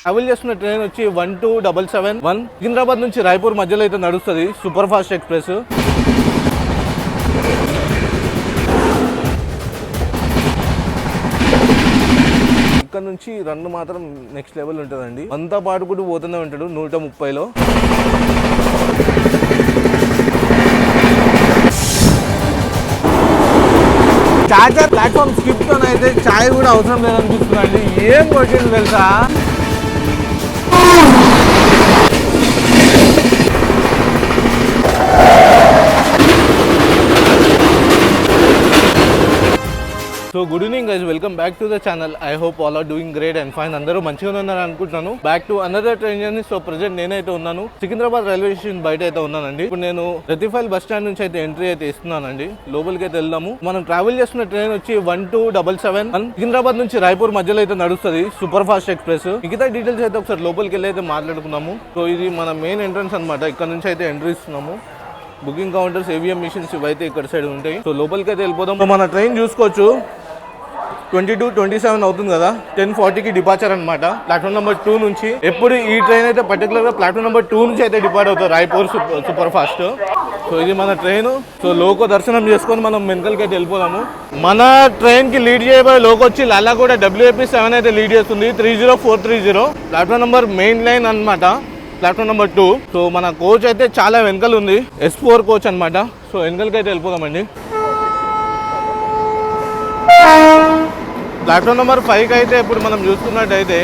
Travel చేస్తున్న train వచ్చి 12771 సికింద్రాబాద్ నుంచి రాయ్పూర్ మధ్యలో అయితే నడుస్తుంది సూపర్ ఫాస్ట్ ఎక్స్ప్రెస్. ఇక్కడ నుంచి రన్ మాత్రం నెక్స్ట్ లెవెల్ ఉంటుందండి. అంతా పాటుకుంటూ పోతూనే ఉంటాడు 130లో. చార్జర్ ప్లాట్ఫామ్ స్కిప్ తో అయితే ఛాయ్ కూడా అవసరం లేదనిపిస్తుందండి. ఏం కొట్టింది తెలుసా? So good evening guys, welcome back to the channel. I hope all are doing great and fine. అందరూ మంచిగా ఉన్నారు అనుకుంటున్నాను. Back to another train journey. So present నేనైతే ఉన్నాను సికింద్రాబాద్ రైల్వే స్టేషన్ బయట అయితే ఉన్నానండి. ఇప్పుడు నేను రతిఫైల్ బస్ స్టాండ్ నుంచి అయితే ఎంట్రీ అయితే ఇస్తున్నానండి. లోపలికి అయితే వెళ్దాము. మనం ట్రావెల్ చేస్తున్న ట్రైన్ వచ్చి 12771 సికింద్రాబాద్ నుంచి రాయ్పూర్ మధ్యలో అయితే నడుస్తుంది సూపర్ ఫాస్ట్ ఎక్స్ప్రెస్. మిగతా డీటెయిల్స్ అయితే ఒకసారి లోపలికి వెళ్ళి అయితే మాట్లాడుకున్నాము. సో ఇది మన మెయిన్ ఎంట్రన్స్ అనమాట. ఇక్కడ నుంచి అయితే ఎంట్రీ ఇస్తున్నాము. బుకింగ్ కౌంటర్స్, ఏవిఎం మిషన్స్ ఇవైతే ఇక్కడ సైడ్ ఉంటాయి. సో లోపలికి అయితే వెళ్ళిపోదాం. మన ట్రైన్ చూసుకోవచ్చు 22:27 అవుతుంది కదా. 10:40కి డిపార్చర్ అనమాట ప్లాట్ఫామ్ నెంబర్ 2 నుంచి. ఎప్పుడు ఈ ట్రైన్ అయితే పర్టికులర్ గా ప్లాట్ఫామ్ నెంబర్ 2 నుంచి అయితే డిపార్ట్ అవుతుంది రాయ్పూర్ సూపర్ ఫాస్ట్. సో ఇది మన ట్రైన్. సో లోకో దర్శనం చేసుకొని మనం వెనకలకి అయితే వెళ్ళిపోదాము. మన ట్రైన్ కి లీడ్ చేయబోయే లోకో వచ్చి లాలాగూడ WAP7 అయితే లీడ్ చేస్తుంది 30430. ప్లాట్ఫామ్ నెంబర్ మెయిన్ లైన్ అనమాట ప్లాట్ఫామ్ నెంబర్ 2. సో మన కోచ్ అయితే చాలా వెనకలు ఉంది, S4 కోచ్ అనమాట. సో వెనకలకి అయితే వెళ్ళిపోదామండి. ప్లాట్ఫామ్ నెంబర్ 5కి అయితే ఇప్పుడు మనం చూసుకున్నట్టయితే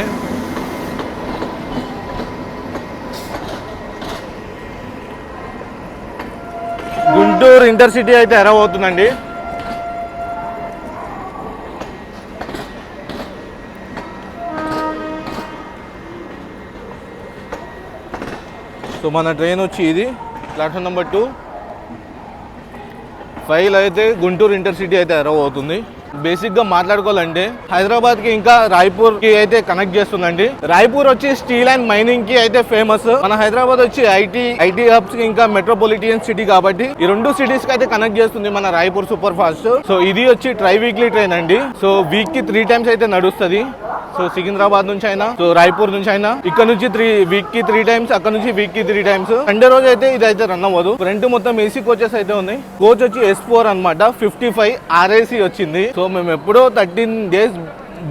గుంటూరు ఇంటర్సిటీ అయితే అరైవ్ అవుతుందండి. సో మన ట్రైన్ వచ్చి ఇది ప్లాట్ఫామ్ నెంబర్ 2. 5లో అయితే గుంటూరు ఇంటర్సిటీ అయితే అరైవ్ అవుతుంది. బేసిక్ గా మాట్లాడుకోవాలంటే హైదరాబాద్ కి ఇంకా రాయ్పూర్ కి అయితే కనెక్ట్ చేస్తుందండి. రాయ్పూర్ వచ్చి స్టీల్ అండ్ మైనింగ్ కి అయితే ఫేమస్. మన హైదరాబాద్ వచ్చి ఐటీ హబ్స్ కి ఇంకా మెట్రోపాలిటన్ సిటీ కాబట్టి ఈ రెండు సిటీస్ కి అయితే కనెక్ట్ చేస్తుంది మన రాయ్పూర్ సూపర్ ఫాస్ట్. సో ఇది వచ్చి ట్రై వీక్లీ ట్రైన్ అండి. సో వీక్ కి 3 times అయితే నడుస్తుంది. సో సికింద్రాబాద్ నుంచి అయినా, సో రాయ్పూర్ నుంచి అయినా, ఇక్కడ నుంచి వీక్ కి 3 times, అక్కడ నుంచి వీక్ కి 3 times. సండే రోజు అయితే ఇది అయితే రన్ అవ్వదు. ఫ్రంట్ మొత్తం ఏసీ కోచెస్ అయితే ఉన్నాయి. కోచ్ వచ్చి S4 అనమాట. 55 RAC వచ్చింది. సో మేము ఎప్పుడో 13 days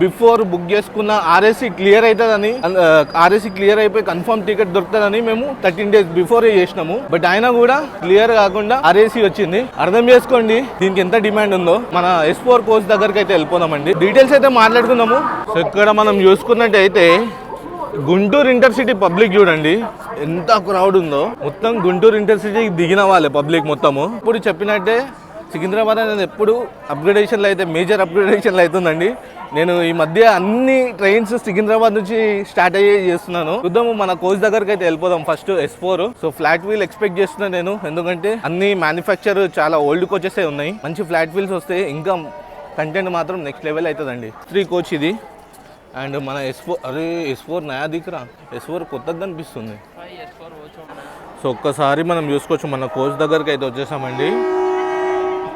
బిఫోర్ బుక్ చేసుకున్న RAC క్లియర్ అవుతుందని, RAC క్లియర్ అయిపోయి కన్ఫర్మ్ టికెట్ దొరుకుతుందని మేము 13 days బిఫోర్ చేసినాము. బట్ అయినా కూడా క్లియర్ కాకుండా RAC వచ్చింది. అర్థం చేసుకోండి దీనికి ఎంత డిమాండ్ ఉందో. మన S4 కోచ్ దగ్గరికి అయితే వెళ్ళిపోదామండి. డీటెయిల్స్ అయితే మాట్లాడుకుందాము. సో ఇక్కడ మనం చూసుకున్నట్టయితే గుంటూరు ఇంటర్సిటీ పబ్లిక్ చూడండి ఎంత క్రౌడ్ ఉందో. మొత్తం గుంటూరు ఇంటర్సిటీ దిగిన వాళ్ళే పబ్లిక్ మొత్తము. ఇప్పుడు చెప్పినట్టే సికింద్రాబాద్ అనేది ఎప్పుడు అప్గ్రేడేషన్లు అయితే మేజర్ అప్గ్రేడేషన్లు అవుతుందండి. నేను ఈ మధ్య అన్ని ట్రైన్స్ సికింద్రాబాద్ నుంచి స్టార్ట్ అయ్యే చేస్తున్నాను. చూద్దాము మన కోచ్ దగ్గరికి అయితే వెళ్ళిపోదాం. First S4. So flat wheel expect చేస్తున్నాను నేను, ఎందుకంటే అన్ని మ్యానుఫ్యాక్చర్ చాలా ఓల్డ్ కోచెస్ ఉన్నాయి. మంచి ఫ్లాట్ వీల్స్ వస్తే ఇంకా కంటెంట్ మాత్రం నెక్స్ట్ లెవెల్ అవుతుందండి. 3 కోచ్ ఇది. అండ్ మన S4 నయా దిక్కురా. S4 కొత్తగా కనిపిస్తుంది. సో ఒక్కసారి మనం చూసుకోవచ్చు మన కోచ్ దగ్గరికి అయితే వచ్చేసామండి.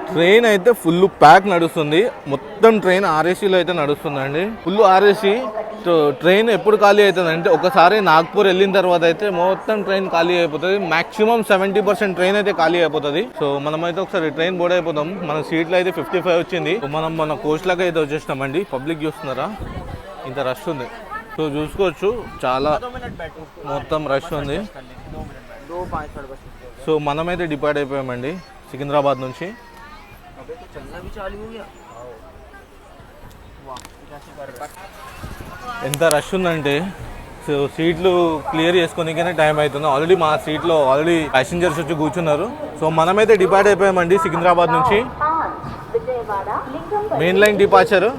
ట్రైన్ అయితే ఫుల్ ప్యాక్ నడుస్తుంది. మొత్తం ట్రైన్ RACలో అయితే నడుస్తుందండి. Full RAC. సో ట్రైన్ ఎప్పుడు ఖాళీ అవుతుంది అంటే ఒకసారి నాగ్పూర్ వెళ్ళిన తర్వాత అయితే మొత్తం ట్రైన్ ఖాళీ అయిపోతుంది. మాక్సిమం 70% ట్రైన్ అయితే ఖాళీ అయిపోతుంది. సో మనమైతే ఒకసారి ట్రైన్ బోర్డ్ అయిపోతాం. మన సీట్లో అయితే 55 వచ్చింది. మనం మన కోచ్ లాగా అయితే వచ్చేసినామండి. పబ్లిక్ చూస్తున్నారా ఇంత రష్ ఉంది. సో చూసుకోవచ్చు చాలా మొత్తం రష్ ఉంది. సో మనమైతే డిపార్ట్ అయిపోయామండి సికింద్రాబాద్ నుంచి. ఎంత రష్ ఉందంటే సో సీట్లు క్లియర్ చేసుకోనికనే టైం అవుతుంది. ఆల్రెడీ మా సీట్లో ఆల్రెడీ ప్యాసింజర్స్ వచ్చి కూర్చున్నారు. సో మనమైతే డిపార్ట్ అయిపోయామండి సికింద్రాబాద్ నుంచి. Main line departure.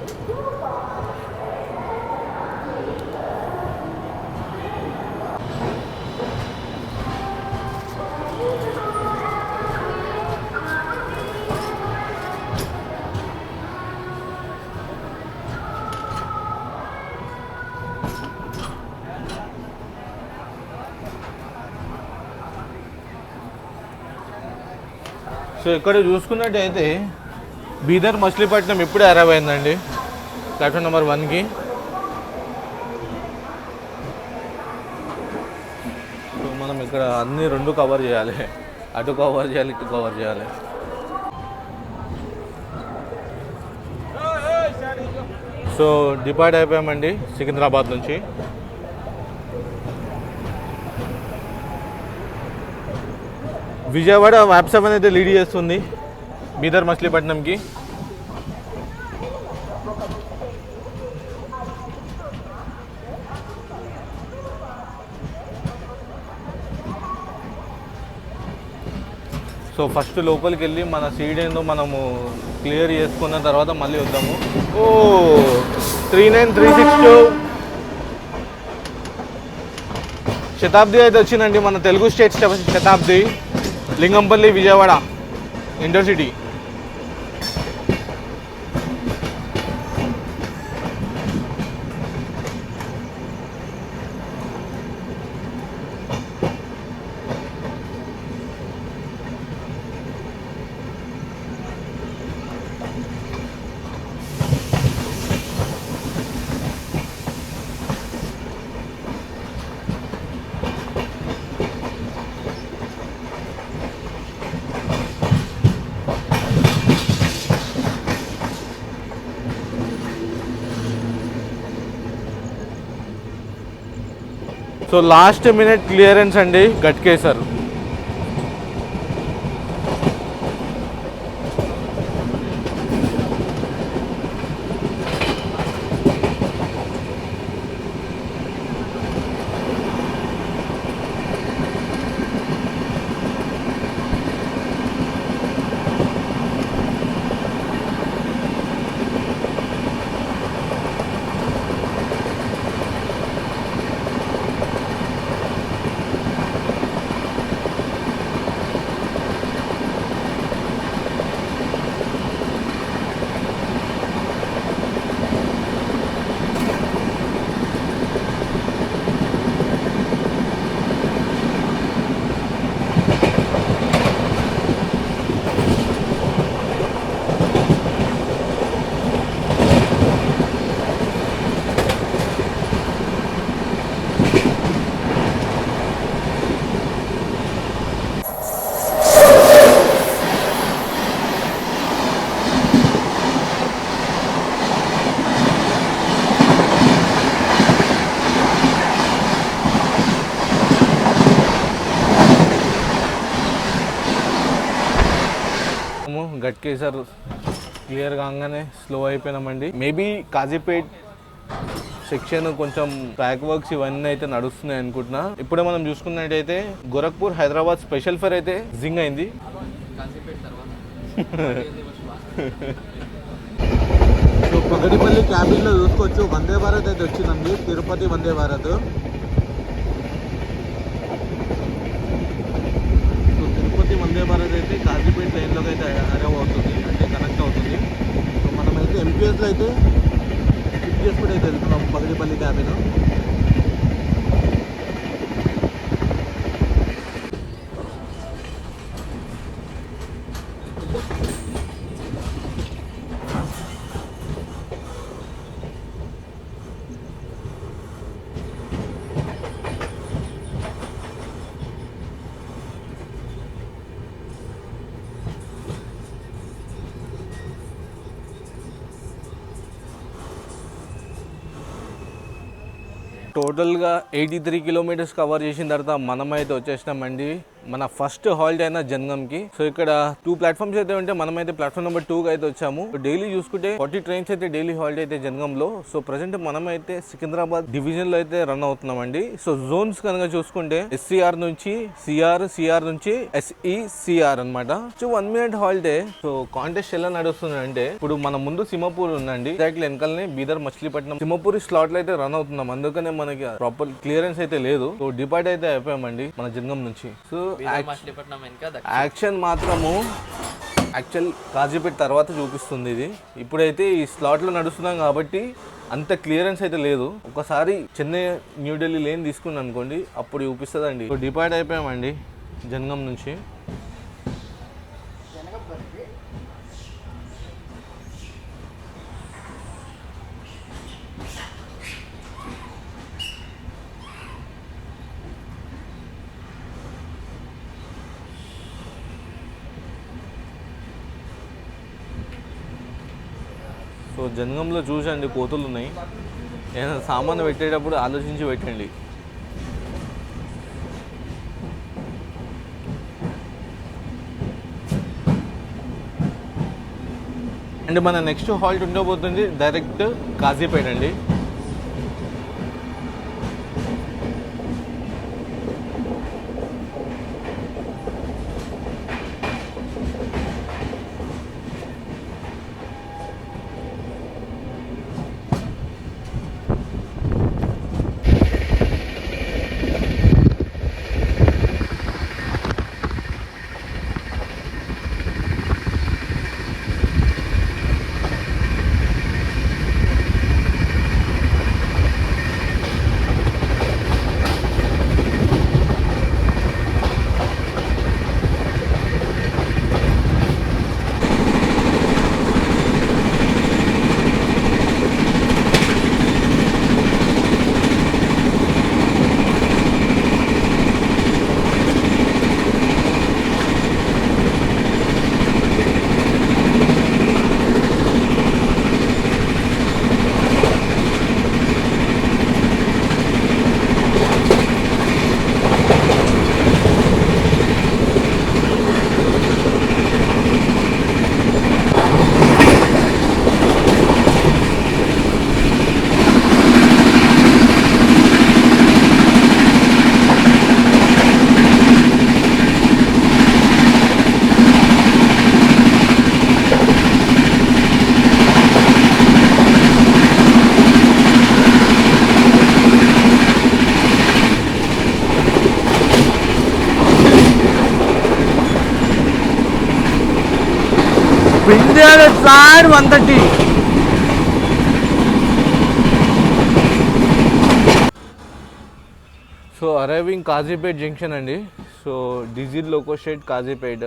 సో ఇక్కడ చూసుకున్నట్టయితే బీదర్ మచిలీపట్నం ఇప్పుడే అరైవ్ అయిందండి ప్లాట్ఫామ్ నెంబర్ 1కి. ఇక్కడ అన్ని రెండు కవర్ చేయాలి, అటు కవర్ చేయాలి, ఇటు కవర్ చేయాలి. సో డిపార్ట్ అయిపోయామండి సికింద్రాబాద్ నుంచి. విజయవాడ వ్యాప్ 7 అయితే లీడ్ చేస్తుంది బీదర్ మచిలీపట్నంకి. సో ఫస్ట్ లోపలికి వెళ్ళి మన సీడ్ ఏందో మనము క్లియర్ చేసుకున్న తర్వాత మళ్ళీ వద్దాము. ఓ 39362 శతాబ్ది అయితే వచ్చిందండి, మన Telugu state Shatabdi, Lingampally Vijayawada intercity. So last minute clearance అండి గట్కేసర్. గట్కేసర్ క్లియర్ కాగానే స్లో అయిపోయినామండి. మేబీ కాజీపేట్ సెక్షన్ కొంచెం ట్రాక్ వర్క్స్ ఇవన్నీ అయితే నడుస్తున్నాయి అనుకుంటున్నా. ఇప్పుడే మనం చూసుకున్నట్టయితే గోరఖ్పూర్ హైదరాబాద్ స్పెషల్ ఫేర్ అయితే జింగ్ అయింది. సో పగడిపల్లి క్యాబిన్లో చూసుకోవచ్చు వందే భారత్ అయితే వచ్చిందండి, తిరుపతి వందే భారత్. సో తిరుపతి వందే భారత్ అయితే కాజీపేట్ లైన్లోకి అయితే అరైవ్ అవుతుంది, అంటే కనెక్ట్ అవుతుంది. సో మనమైతే ఎంపీఎస్లో అయితే స్కిప్ చేసుకుంటే అయితే వెళ్తున్నాం పగడిపల్లి క్యాబిన్. టోటల్గా 83 కిలోమీటర్స్ కవర్ చేసిన తర్వాత మనమైతే వచ్చేసినామండి మన ఫస్ట్ హాల్ట్ అయిన జంగంకి. సో ఇక్కడ 2 ప్లాట్ఫామ్స్ అయితే ఉంటే మనమైతే ప్లాట్ఫామ్ నెంబర్ 2 అయితే వచ్చాము. డైలీ చూసుకుంటే 40 ట్రైన్స్ అయితే డైలీ హాల్ట్ అయితే జంగంలో. సో ప్రజెంట్ మనమైతే సికింద్రాబాద్ డివిజన్ లో అయితే రన్ అవుతున్నామండి. సో జోన్స్ కనుక చూసుకుంటే ఎస్సీఆర్ నుంచి సిఆర్ నుంచి ఎస్ఈసిఆర్ అనమాట. సో 1 మినిట్ హాల్టే. సో కాంటెస్ట్ ఎలా నడుస్తుంది అంటే ఇప్పుడు మన ముందు సింహపూర్ ఉందండి, ఎగ్జాక్ట్లీ వెనకాలనే బీదర్ మచిలీపట్నం సింహపూర్ స్లాట్ లో అయితే రన్ అవుతున్నాం. అందుకనే మనకి ప్రాపర్ క్లియరెన్స్ అయితే లేదు. సో డిపార్ట్ అయితే అయిపోయామండి మన జంగం నుంచి. సో యాక్షన్ మాత్రము యాక్చువల్ కాజీపేట్ తర్వాత చూపిస్తుంది ఇది. ఇప్పుడైతే ఈ స్లాట్లో నడుస్తున్నాం కాబట్టి అంత క్లియరెన్స్ అయితే లేదు. ఒకసారి చెన్నై న్యూఢిల్లీ లేన్ తీసుకున్నాను అనుకోండి, అప్పుడు చూపిస్తుందండి. సో డిపార్ట్ అయిపోయామండి జంగం నుంచి. సో జనగంలో చూసండి కోతులు ఉన్నాయి. ఏదైనా సామాను పెట్టేటప్పుడు ఆలోచించి పెట్టండి. అండ్ మన నెక్స్ట్ హాల్ట్ ఉండబోతుంది డైరెక్ట్ కాజీపేట అండి. India side 130. So arriving Kazipet junction andi. So diesel loco shed Kazipet.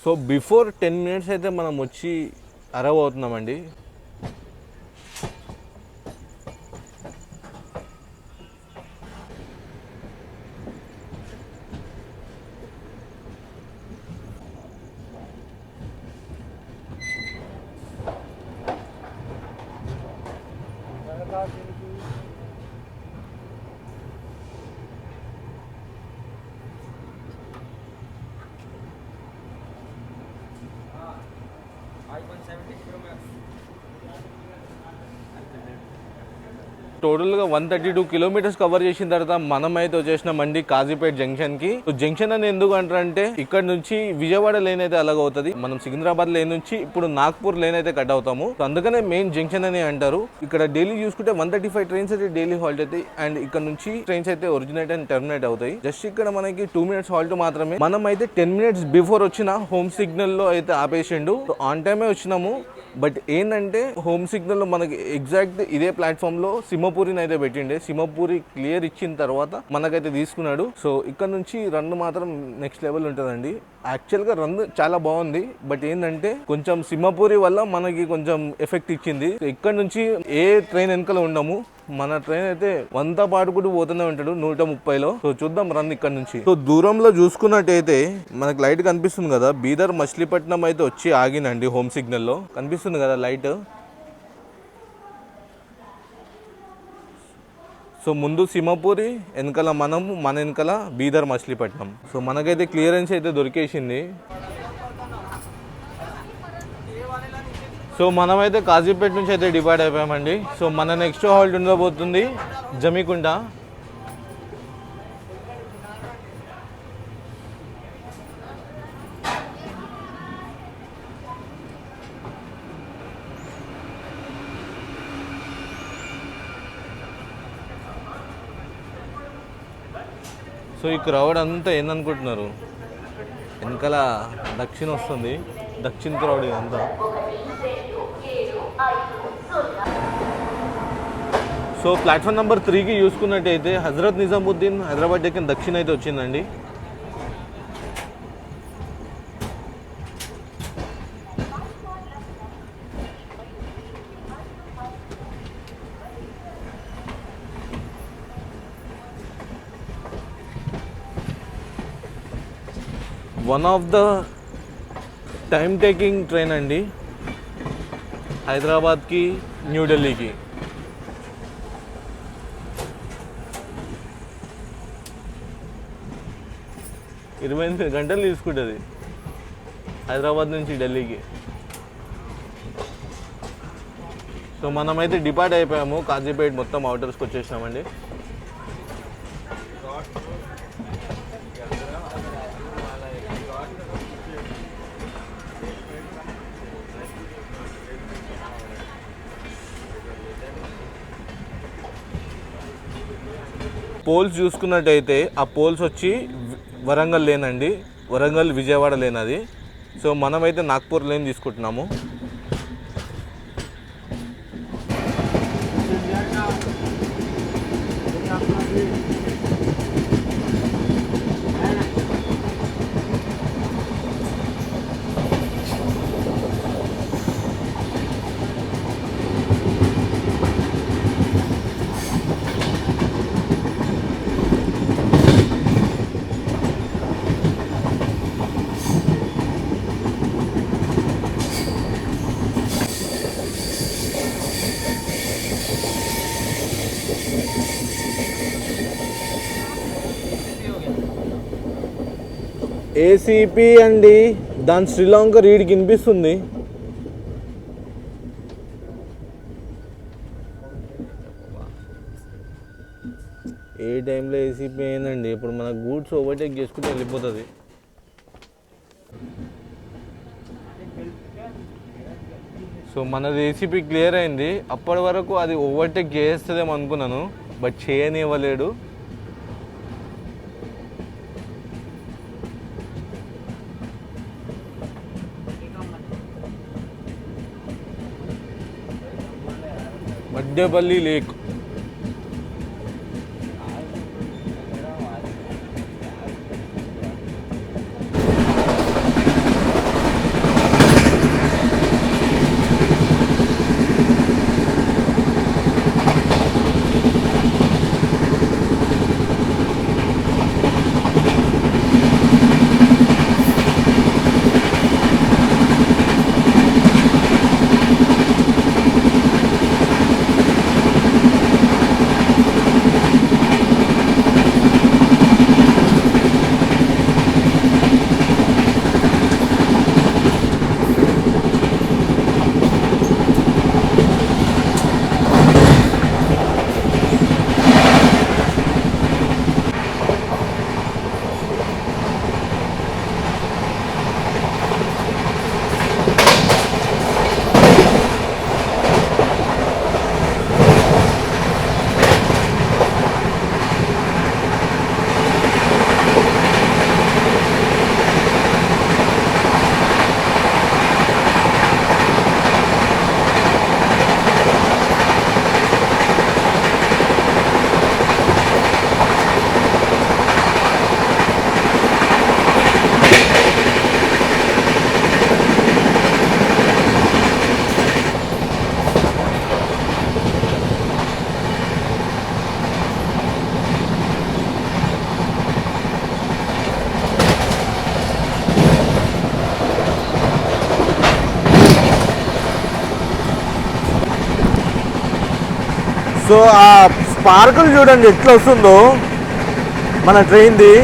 So before 10 minutes అయితే మనం వచ్చి అరైవ్ అవుతున్నామండి. టోటల్గా 132 కిలోమీటర్స్ కవర్ చేసిన తర్వాత మనమైతే వచ్చేసినామండి కాజీపేట జంక్షన్కి. జంక్షన్ అని ఎందుకు అంటారంటే ఇక్కడ నుంచి విజయవాడ లేన్ అయితే అలాగ అవుతుంది. మనం సికింద్రాబాద్ లేన్ నుంచి ఇప్పుడు నాగ్పూర్ లేన్ అయితే కట్ అవుతాము. అందుకనే మెయిన్ జంక్షన్ అని అంటారు. ఇక్కడ డైలీ చూసుకుంటే 135 ట్రైన్స్ అయితే డైలీ హాల్ట్ అవుతాయి. అండ్ ఇక్కడ నుంచి ట్రైన్స్ అయితే ఒరిజినేట్ అండ్ టర్మినేట్ అవుతాయి. జస్ట్ ఇక్కడ మనకి 2 minutes హాల్ట్ మాత్రమే. మనం అయితే 10 minutes బిఫోర్ వచ్చిన హోమ్ సిగ్నల్ లో అయితే ఆపేసిండు. ఆన్ టైమే వచ్చినాము. బట్ ఏంటంటే హోమ్ సిగ్నల్ లో మనకి ఎగ్జాక్ట్ ఇదే ప్లాట్ఫామ్ లో సింహపూరిని అయితే పెట్టిండే. సింహపూరి క్లియర్ ఇచ్చిన తర్వాత మనకైతే తీసుకున్నాడు. సో ఇక్కడ నుంచి రన్ మాత్రం నెక్స్ట్ లెవెల్ ఉంటుందండి. యాక్చువల్ గా రన్ చాలా బాగుంది. బట్ ఏంటంటే కొంచెం సింహపూరి వల్ల మనకి కొంచెం ఎఫెక్ట్ ఇచ్చింది. ఇక్కడ నుంచి ఏ ట్రైన్ వెనకాల ఉండము. మన ట్రైన్ అయితే 100 పాటుకుంటూ పోతూనే ఉంటాడు 130లో. సో చూద్దాం రన్ ఇక్కడ నుంచి. సో దూరంలో చూసుకున్నట్టయితే మనకి లైట్ కనిపిస్తుంది కదా, బీదర్ మచిలీపట్నం అయితే వచ్చి ఆగినండి. హోమ్ సిగ్నల్ లో కనిపిస్తుంది కదా లైట్. సో ముందు సింహపూరి, వెనకాల మనము, మన వెనకాల బీదర్ మచిలీపట్నం. సో మనకైతే క్లియరెన్స్ అయితే దొరికేసింది. సో మనమైతే కాజీపేట నుంచి అయితే డివైడ్ అయిపోయామండి. సో మన నెక్స్ట్ హాల్ట్ ఉండబోతుంది జమికుంట. సో ఈ క్రౌడ్ అంతా ఏందనుకుంటున్నారు, వెనకాల దక్షిణ వస్తుంది. దక్షిణ క్రౌడ్ ఇదంతా. సో ప్లాట్ఫామ్ నెంబర్ 3కి చూసుకున్నట్టయితే హజరత్ నిజాముద్దీన్ హైదరాబాద్ డెక్కన్ దక్షిణ అయితే వచ్చిందండి. One of the time taking train అండి, హైదరాబాద్కి న్యూఢిల్లీకి. ఇరవై 28 గంటలు తీసుకుంటుంది హైదరాబాద్ నుంచి ఢిల్లీకి. సో మనమైతే డిపార్ట్ అయిపోయాము, కాజీపేట్ మొత్తం అవుటర్స్కి వచ్చేసినామండి. పోల్స్ చూసుకున్నట్టయితే ఆ పోల్స్ వచ్చి వరంగల్ లేనండి, వరంగల్ విజయవాడ లేనది. సో మనమైతే నాగ్పూర్ లేన్ తీసుకుంటున్నాము. ఏసీపీ అండి, దాని శ్రీలంక రీడ్కి వినిపిస్తుంది. ఏ టైంలో ఏసీపీ అయిందండి, ఇప్పుడు మన గూడ్స్ ఓవర్టేక్ చేసుకుంటే వెళ్ళిపోతుంది. సో మనది ఏసీపీ క్లియర్ అయింది. అప్పటి వరకు అది ఓవర్టేక్ చేస్తుందేమో అనుకున్నాను, బట్ చేయనివ్వలేడు. మధ్యపల్లి లేక్. సో ఆ స్పార్కులు చూడండి ఎట్లా వస్తుందో మన ట్రైన్ది.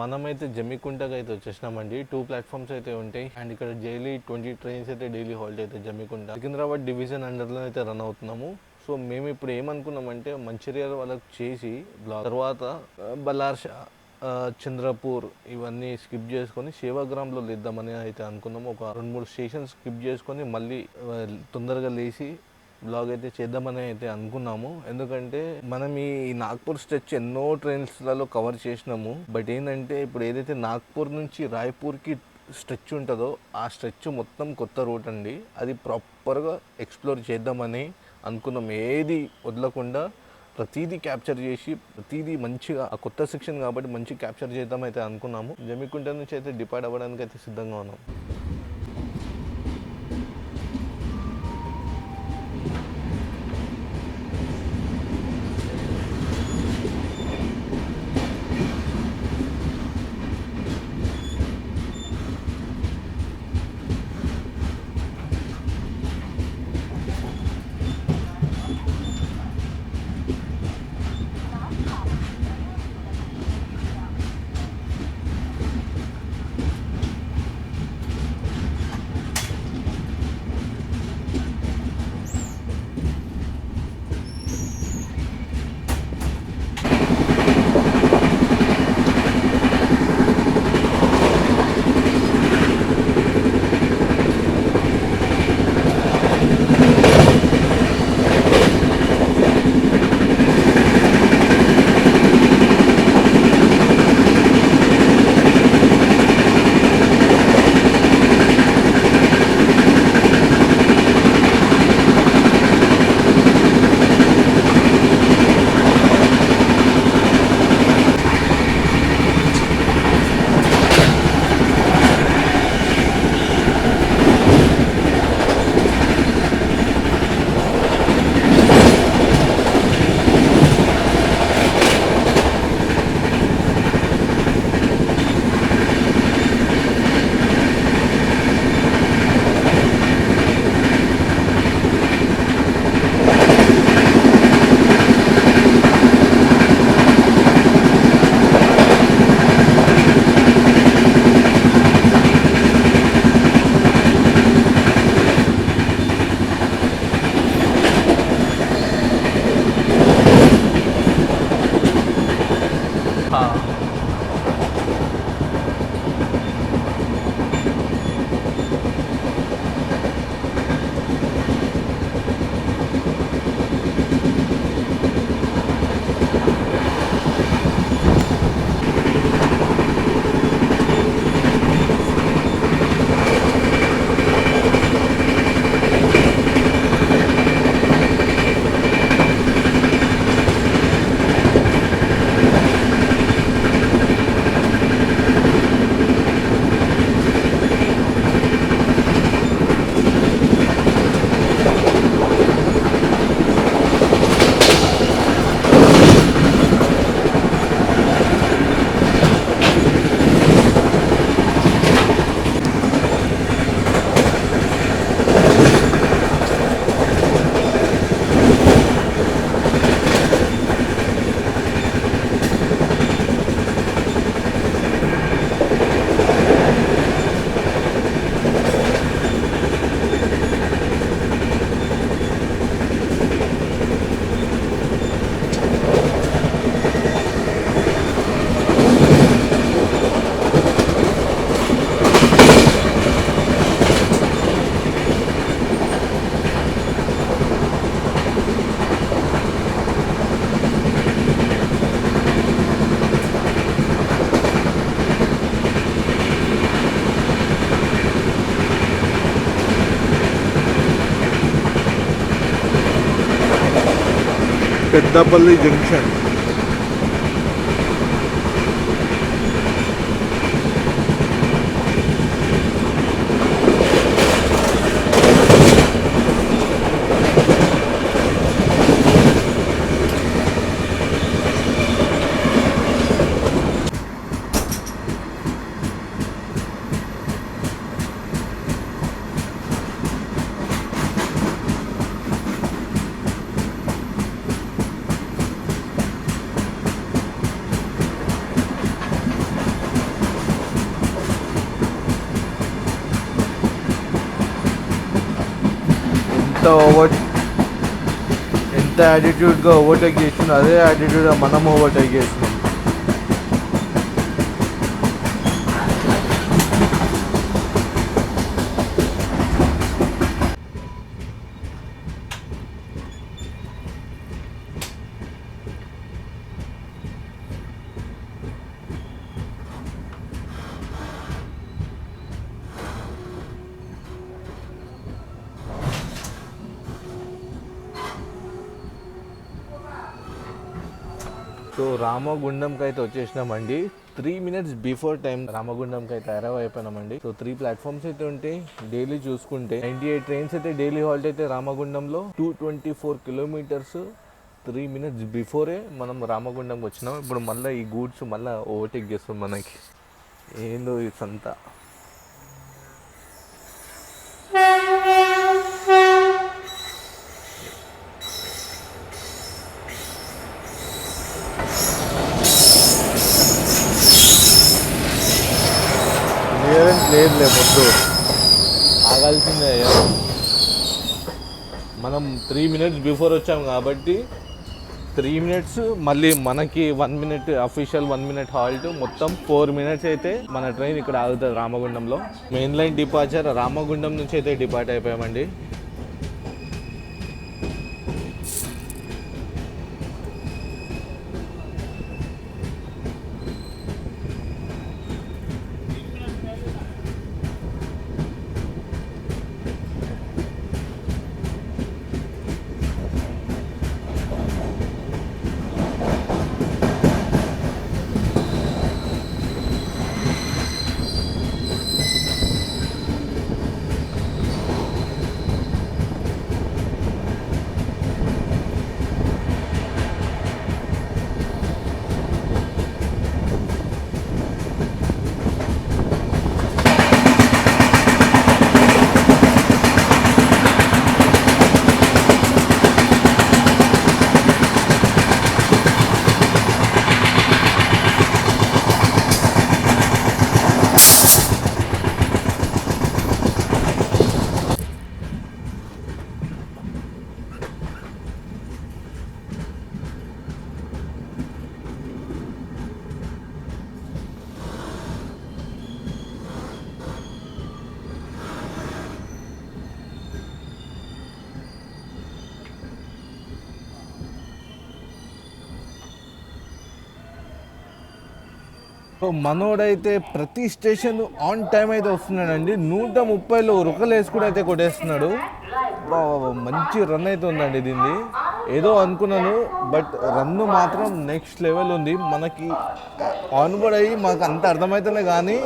మనమైతే జమ్మికుంటకి అయితే వచ్చేసినామండి. 2 ప్లాట్ఫామ్స్ అయితే ఉంటాయి అండ్ ఇక్కడ డైలీ 20 ట్రైన్స్ అయితే డైలీ హాల్ట్ అయితే జమ్మికుంట సికింద్రాబాద్ డివిజన్ అండర్లో అయితే రన్ అవుతున్నాము. సో మేము ఇప్పుడు ఏమనుకున్నామంటే మంచిర్యాల వాళ్ళకి చేసి తర్వాత బల్లార్షా, చంద్రపూర్ ఇవన్నీ స్కిప్ చేసుకొని సేవాగ్రామ్లో లేద్దామని అయితే అనుకున్నాము. ఒక 2-3 స్టేషన్స్ స్కిప్ చేసుకొని మళ్ళీ తొందరగా లేచి బ్లాగ్ అయితే చేద్దామని అయితే అనుకున్నాము. ఎందుకంటే మనం ఈ నాగ్పూర్ స్ట్రెచ్ ఎన్నో ట్రైన్స్లలో కవర్ చేసినాము. బట్ ఏంటంటే ఇప్పుడు ఏదైతే నాగ్పూర్ నుంచి రాయ్పూర్కి స్ట్రెచ్ ఉంటుందో ఆ స్ట్రెచ్ మొత్తం కొత్త రూట్ అండి. అది ప్రాపర్గా ఎక్స్ప్లోర్ చేద్దామని అనుకున్నాం. ఏది వదలకుండా ప్రతిదీ క్యాప్చర్ చేసి ప్రతిదీ మంచిగా ఆ కొత్త సెక్షన్ కాబట్టి మంచి క్యాప్చర్ చేద్దాం అయితే అనుకున్నాము. జమ్మికుంట నుంచి అయితే డిపార్ట్ అవ్వడానికి అయితే సిద్ధంగా ఉన్నాం. పెద్దపల్లి జంక్షన్. ఎంత యాటిట్యూడ్గా ఓవర్టేక్ చేస్తుందో అదే యాటిట్యూడ్గా మనం ఓవర్టేక్ చేస్తున్నాం. సో రామగుండంకి అయితే వచ్చేసినామండి. 3 minutes బిఫోర్ టైం రామగుండంకి అయితే అరైవ్ అయిపోయినామండి. సో 3 ప్లాట్ఫామ్స్ అయితే ఉంటాయి. డైలీ చూసుకుంటే 98 ట్రైన్స్ అయితే డైలీ హాల్ట్ అయితే రామగుండంలో. 224 kilometers 3 minutes బిఫోరే మనం రామగుండంకి వచ్చినాం. ఇప్పుడు మళ్ళీ ఈ గూడ్స్ మళ్ళీ ఓవర్టేక్ చేస్తాం. మనకి ఏందో ఈ సంత. లేదు పొద్దు ఆగాల్సిందే. మనం 3 minutes బిఫోర్ వచ్చాం కాబట్టి 3 minutes మళ్ళీ మనకి 1 minute అఫీషియల్ 1 minute హాల్ట్, మొత్తం 4 minutes అయితే మన ట్రైన్ ఇక్కడ ఆగుతుంది రామగుండంలో. మెయిన్ లైన్ డిపార్చర్ రామగుండం నుంచి అయితే డిపార్ట్ అయిపోయామండి. సో మనోడైతే ప్రతి స్టేషన్ ఆన్ టైం అయితే వస్తున్నాడండి. 130లో రుకలు వేసుకుని అయితే కొట్టేస్తున్నాడు. మంచి రన్ అయితే ఉందండి దీన్ని. ఏదో అనుకున్నాను, బట్ రన్ను మాత్రం నెక్స్ట్ లెవెల్ ఉంది. మనకి ఆన్బోర్డ్ అయ్యి మాకు అంత అర్థమవుతలే కానీ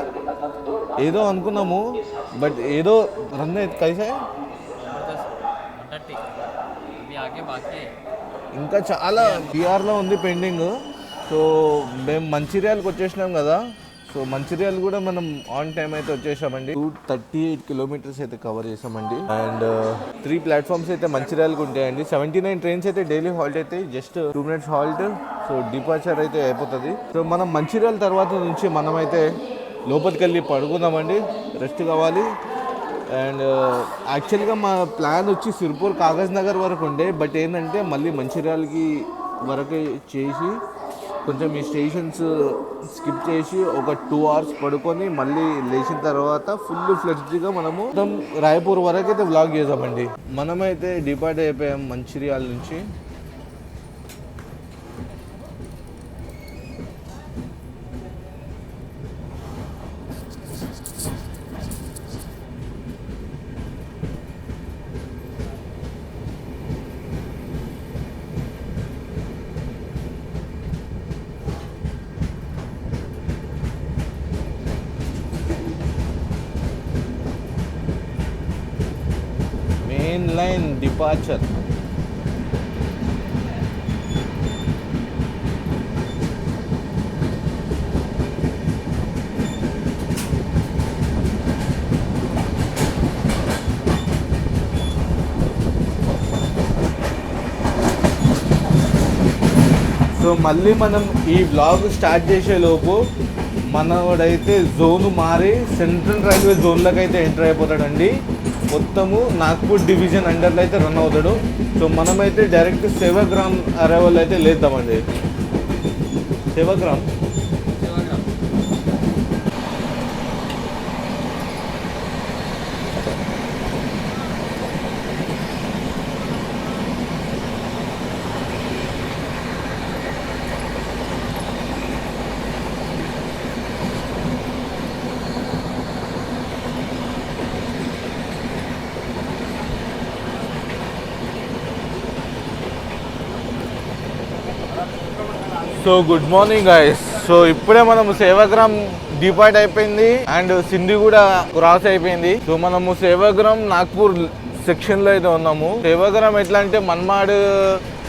ఏదో అనుకున్నాము, బట్ ఏదో రన్ అయితే కైసా ఇంకా చాలా బీఆర్లో ఉంది పెండింగ్. సో మేము మంచిర్యాలకు వచ్చేసినాం కదా. సో మంచిర్యాల కూడా మనం ఆన్ టైం అయితే వచ్చేసామండి. 238 kilometers అయితే కవర్ చేసామండి. అండ్ 3 ప్లాట్ఫామ్స్ అయితే మంచిర్యాలకు ఉంటాయండి. 79 ట్రైన్స్ అయితే డైలీ హాల్ట్ అయితే just 2 minutes halt. So departure అయితే అయిపోతుంది. సో మనం మంచిర్యాల తర్వాత నుంచి మనమైతే లోపలికి వెళ్ళి పడుకుందామండి, రెస్ట్ కావాలి. అండ్ యాక్చువల్గా మా ప్లాన్ వచ్చి సిర్పూర్ కాగజ్ నగర్ వరకు ఉండే, బట్ ఏంటంటే మళ్ళీ మంచిర్యాలకి వరకు చేసి కొంచెం ఈ స్టేషన్స్ స్కిప్ చేసి ఒక 2 hours పడుకొని మళ్ళీ లేచిన తర్వాత ఫుల్ ఫ్లెక్స్డ్గా మనము మొత్తం రాయపూర్ వరకు అయితే వ్లాగ్ చేద్దామండి. మనమైతే డిపార్ట్ అయిపోయాం మంచిర్యాల నుంచి. Main line departure. సో మళ్ళీ మనం ఈ వ్లాగ్ స్టార్ట్ చేసేలోపు మనోడైతే జోన్ మారి సెంట్రల్ రైల్వే జోన్లోకి అయితే ఎంటర్ అయిపోతాడండి. మొత్తము నాగ్పూర్ డివిజన్ అండర్లో అయితే రన్ అవుతాడు. సో మనమైతే డైరెక్ట్ సేవాగ్రామ్ అరైవల్ అయితే లేద్దామండి. Sevagram so good morning guys. So ఇప్పుడే మనము సేవాగ్రామ్ డిపార్ట్ అయిపోయింది అండ్ సింధి కూడా క్రాస్ అయిపోయింది. సో మనము సేవాగ్రామ్ నాగ్పూర్ సెక్షన్ లో అయితే ఉన్నాము. సేవాగ్రామ్ ఎట్లా అంటే మన్మాడ్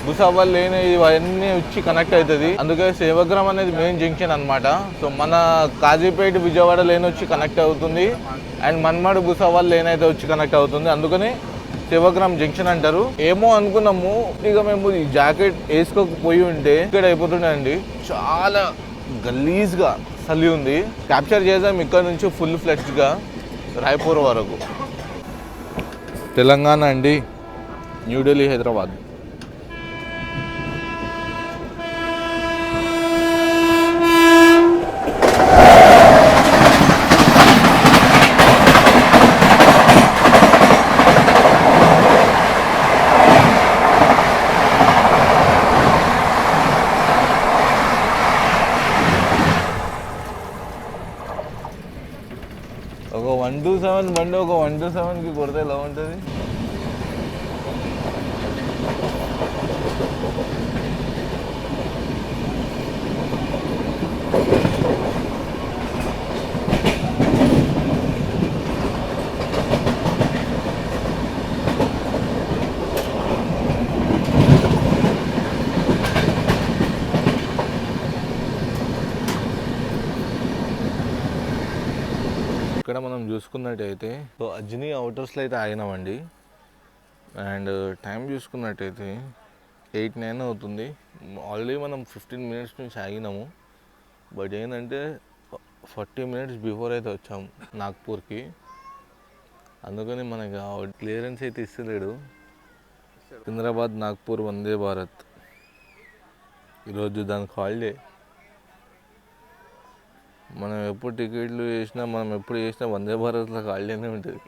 భూసావల్ లేని ఇవన్నీ వచ్చి కనెక్ట్ అవుతుంది. అందుకే సేవాగ్రామ్ అనేది మెయిన్ జంక్షన్ అనమాట. సో మన కాజీపేట విజయవాడ లేన్ వచ్చి కనెక్ట్ అవుతుంది అండ్ మన్మాడ్ భూసావల్ లేన్ అయితే వచ్చి కనెక్ట్ అవుతుంది. అందుకని సేవాగ్రామ్ జంక్షన్ అంటారు. ఏమో అనుకున్నాము, ఇక మేము ఈ జాకెట్ వేసుకోకపోయి ఉంటే ఇక్కడ అయిపోతుండే అండి. చాలా గలీజ్గా చలి ఉంది. క్యాప్చర్ చేద్దాం ఇక్కడ నుంచి ఫుల్ ఫ్లెడ్జ్గా రాయ్పూర్ వరకు. తెలంగాణ అండి, న్యూఢిల్లీ, హైదరాబాద్. ఒక 127 బండి ఒక 127కి కొడితే ఎలా ఉంటుంది? ఇక్కడ మనం చూసుకున్నట్టయితే సో అజ్ని అవుటర్స్లో అయితే ఆగినామండి. అండ్ టైం చూసుకున్నట్టయితే 8-9 అవుతుంది. ఆల్రెడీ మనం 15 మినిట్స్ నుంచి ఆగినాము. బట్ ఏంటంటే 40 మినిట్స్ బిఫోర్ అయితే వచ్చాము నాగ్పూర్కి. అందుకని మనకి క్లియరెన్స్ అయితే ఇస్తలేడు. సికింద్రాబాద్ నాగ్పూర్ వందే భారత్ ఈరోజు దానికి హాలిడే. మనం ఎప్పుడు టికెట్లు చేసినా మనం ఎప్పుడు చేసినా వందే భారత్లో హాలిడేనే ఉంటుంది.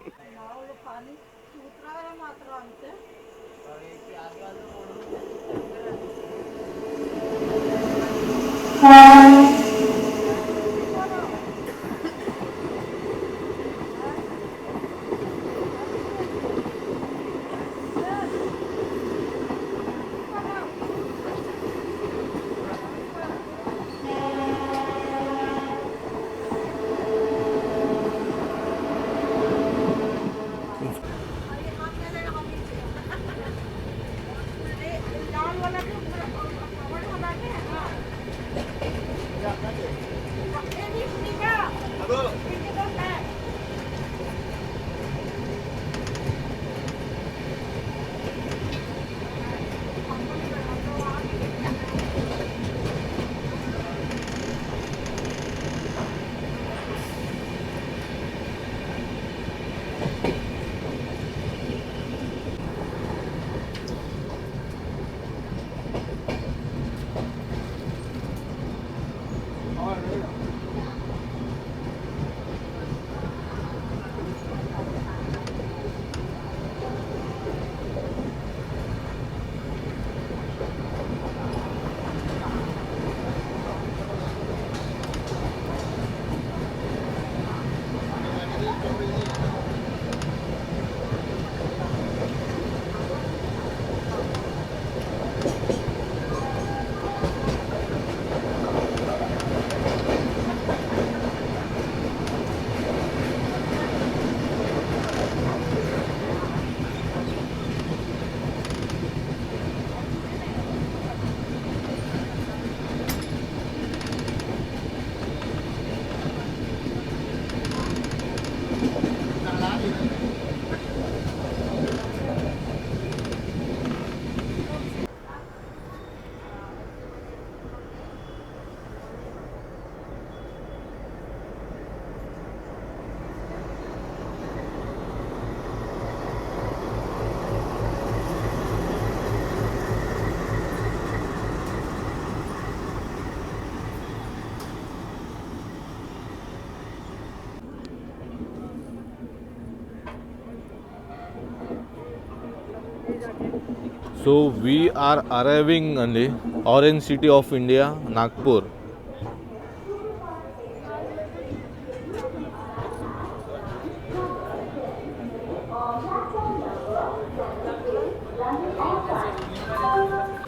So we are arriving on the Orange City of India, Nagpur.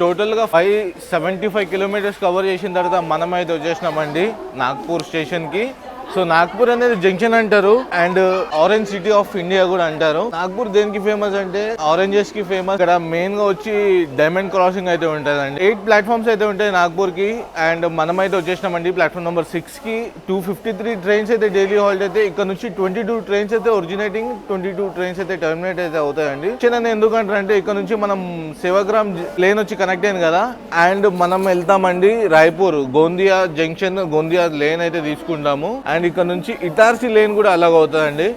Total గా 575 కిలోమీటర్స్ కవర్ చేసిన తర్వాత మనమైతే వచ్చేసినామండి నాగ్పూర్ స్టేషన్ కి. సో నాగ్పూర్ అనేది జంక్షన్ అంటారు and orange city of India కూడా అంటారు. నాగ్పూర్ దేనికి ఫేమస్ అంటే ఆరెంజెస్ కి ఫేమస్. ఇక్కడ మెయిన్ గా వచ్చి డైమండ్ క్రాసింగ్ అయితే ఉంటుందండి. 8 ప్లాట్ఫామ్స్ అయితే ఉంటాయి నాగ్పూర్ కి. అండ్ మనమైతే వచ్చేసినామండి ప్లాట్ఫామ్ నెంబర్ 6 కి. 253 ట్రైన్స్ అయితే డైలీ హాల్ట్ అయితే. ఇక్కడ నుంచి 22 ట్రైన్స్ అయితే ఒరిజినేటింగ్, 22 ట్రైన్స్ అయితే టర్మినేట్ అయితే అవుతాయండి. ఎందుకంటే ఇక్కడ నుంచి మనం సేవాగ్రామ్ లేన్ వచ్చి కనెక్ట్ అయింది కదా, అండ్ మనం వెళ్తామండి రాయ్పూర్ గోందియా జంక్షన్, గోందియా లేన్ అయితే తీసుకుంటాము. అండ్ ఇక్కడ నుంచి ఇటార్సీ లేన్ కూడా అలాగ అవుతుందండి.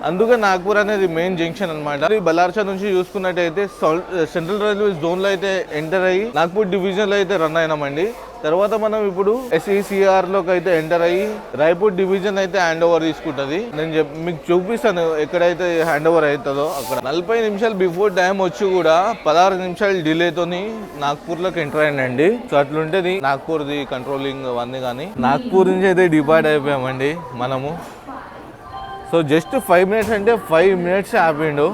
అందుకే నాగ్పూర్ అనేది మెయిన్ జంక్షన్ అనమాట. బలార్చా నుంచి చూసుకున్నట్టయితే సెంట్రల్ రైల్వే జోన్ లో అయితే ఎంటర్ అయ్యి నాగ్పూర్ డివిజన్ లో అయితే రన్ అయినామండి. తర్వాత మనం ఇప్పుడు SECR లోకి అయితే ఎంటర్ అయ్యి రాయ్పూర్ డివిజన్ అయితే హ్యాండ్ ఓవర్ తీసుకుంటది. నేను మీకు చూపిస్తాను ఎక్కడైతే హ్యాండ్ ఓవర్ అవుతుందో అక్కడ. 40 నిమిషాలు బిఫోర్ టైం వచ్చి కూడా 16 నిమిషాలు డిలేతోని నాగ్పూర్ లోకి ఎంటర్ అయ్యండి. సో అట్లుంటది నాగ్పూర్ది కంట్రోలింగ్ అవన్నీ. కానీ నాగ్పూర్ నుంచి అయితే డిపార్ట్ అయిపోయామండి మనము. సో జస్ట్ 5 మినిట్స్ అంటే 5 మినిట్స్ ఆపిండు.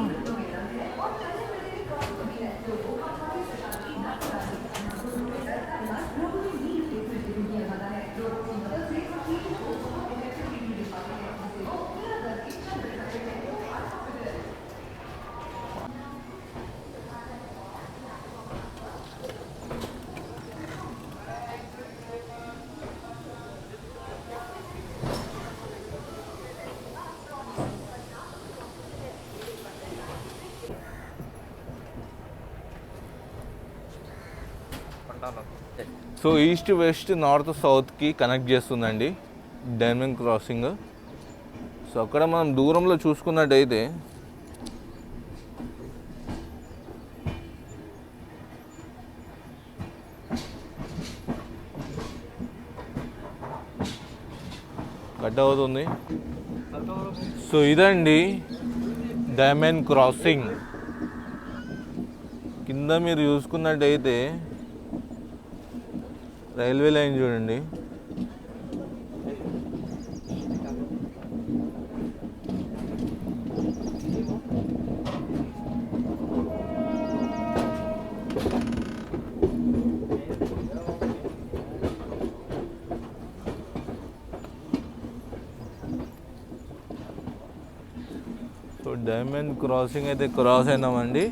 సో ఈస్ట్ వెస్ట్ నార్త్ సౌత్కి కనెక్ట్ చేస్తుందండి డైమండ్ క్రాసింగ్. సో అక్కడ మనం దూరంలో చూసుకున్నట్టయితే కట్ అవుతుంది. సో ఇదండి డైమండ్ క్రాసింగ్. కింద మీరు చూసుకున్నట్టయితే రైల్వే లైన్ చూడండి. సో డైమండ్ క్రాసింగ్ అయితే క్రాస్ అయినామండి.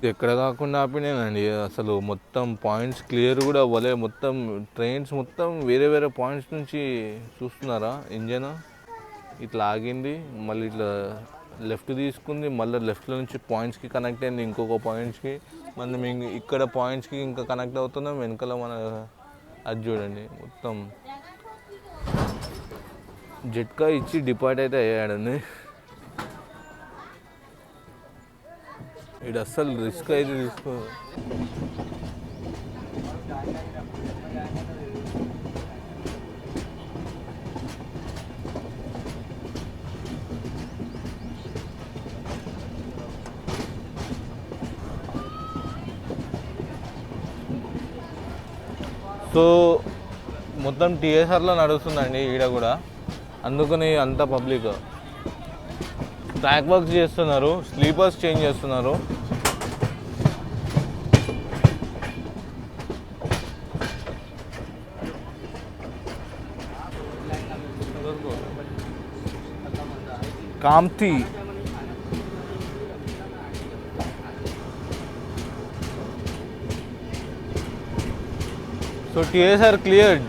ఎక్కడ కాకుండా ఆపినానండి అసలు. మొత్తం పాయింట్స్ క్లియర్ కూడా అవ్వలే. మొత్తం ట్రైన్స్ మొత్తం వేరే వేరే పాయింట్స్ నుంచి చూస్తున్నారా. ఇంజన్ ఇట్లా ఆగింది, మళ్ళీ ఇట్లా లెఫ్ట్ తీసుకుంది, మళ్ళీ లెఫ్ట్లో నుంచి పాయింట్స్కి కనెక్ట్ అయింది ఇంకొక పాయింట్స్కి. మనం ఇక్కడ పాయింట్స్కి ఇంకా కనెక్ట్ అవుతున్నాం. వెనకాల మన అది చూడండి మొత్తం జట్కా ఇచ్చి డిపార్ట్ అయితే అయ్యాడండి. ఇది అస్సలు రిస్క్ అయితే తీసుకో. సో మొత్తం TSRలో నడుస్తుందండి ఈడ కూడా. అందుకని అంత పబ్లిక్ ట్రాక్ వర్క్ చేస్తున్నారు, స్లీపర్స్ చేంజ్ చేస్తున్నారు. Kamptee so TSR cleared.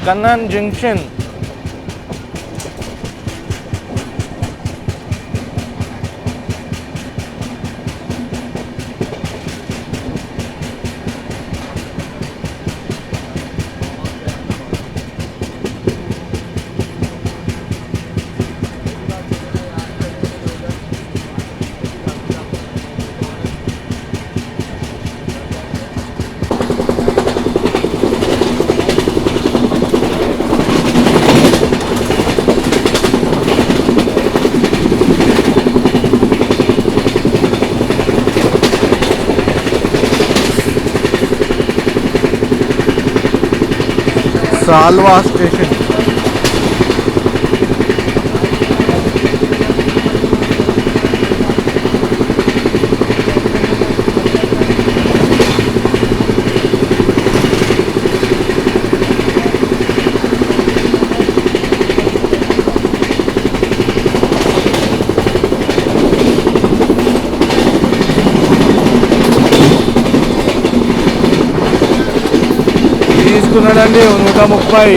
Kanhan junction. Salwa station. తీసుకున్నాడండి 130.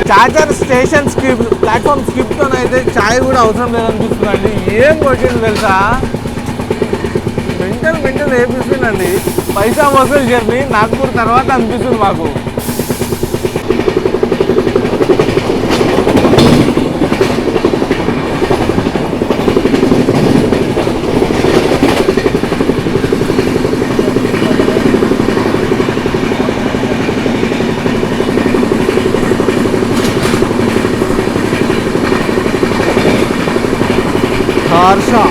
చార్జర్ స్టేషన్ స్కిప్ ప్లాట్ఫామ్ స్కిప్తో అయితే ఛాయ్ కూడా అవసరం లేదనిపిస్తుందండి. ఏం కొట్టింది తెలుసా, మెంటల్ వేపిస్తుందండి. పైసా వసూలు జర్నీ నాగ్పూర్ తర్వాత అనిపిస్తుంది మాకు. हारसा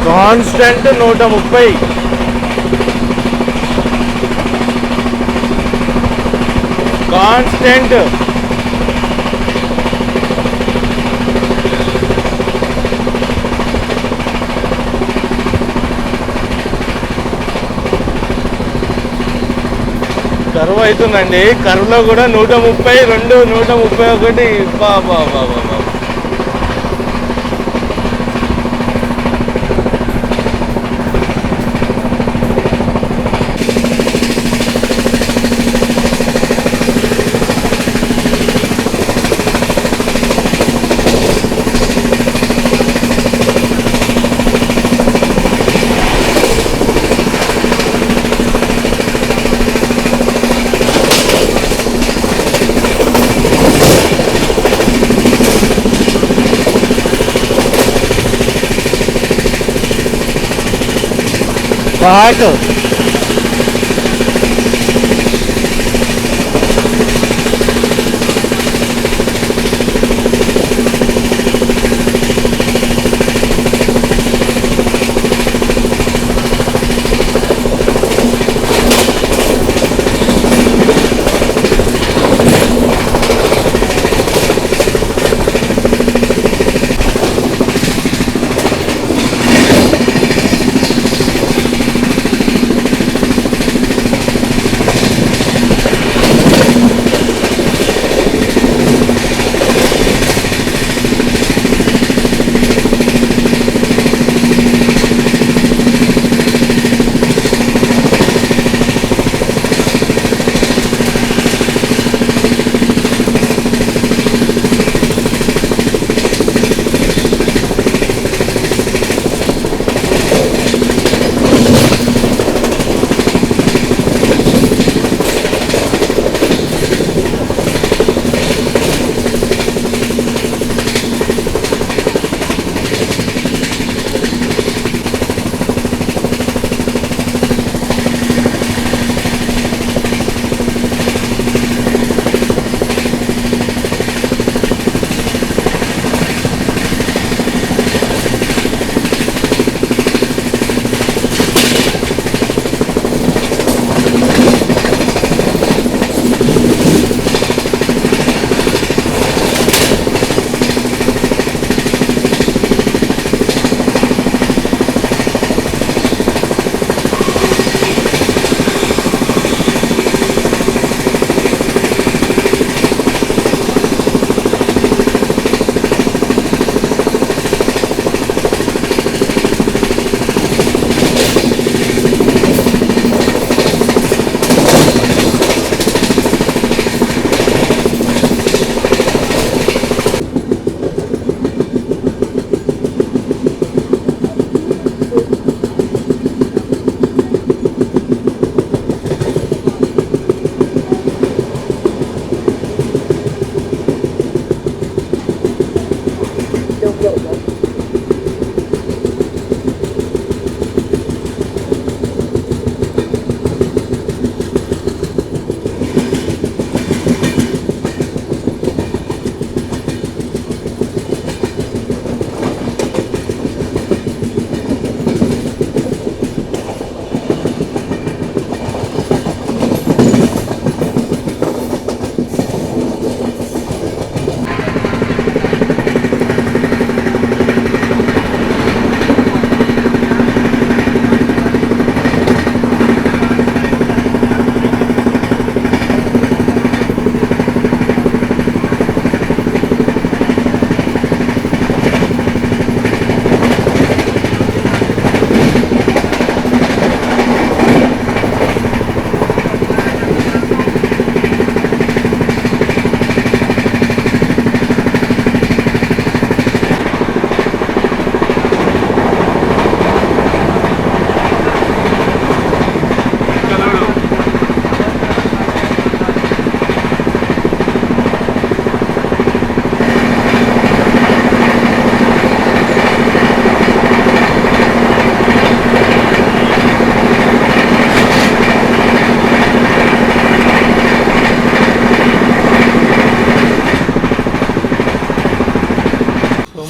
కాన్స్టెంట్ 130. కాన్స్టెంట్ కరువు అవుతుందండి. కరువులో కూడా 132, 131. బాబా ఘాట్.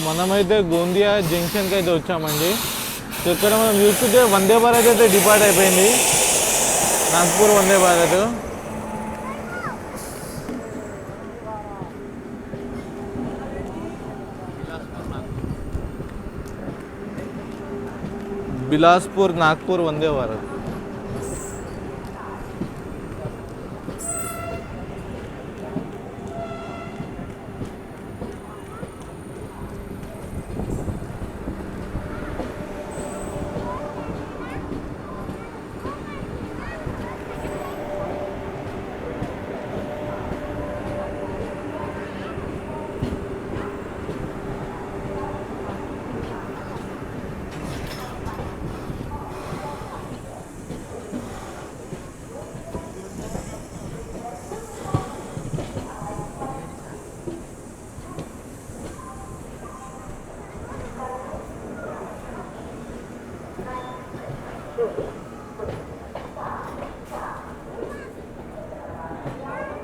మనమైతే గోందియా జంక్షన్కి అయితే వచ్చామండి. సో ఇక్కడ మనం చూస్తుంటే వందే భారత్ అయితే డిపార్ట్ అయిపోయింది, నాగ్పూర్ వందే భారత్. బిలాస్పూర్ నాగ్పూర్ వందే భారత్.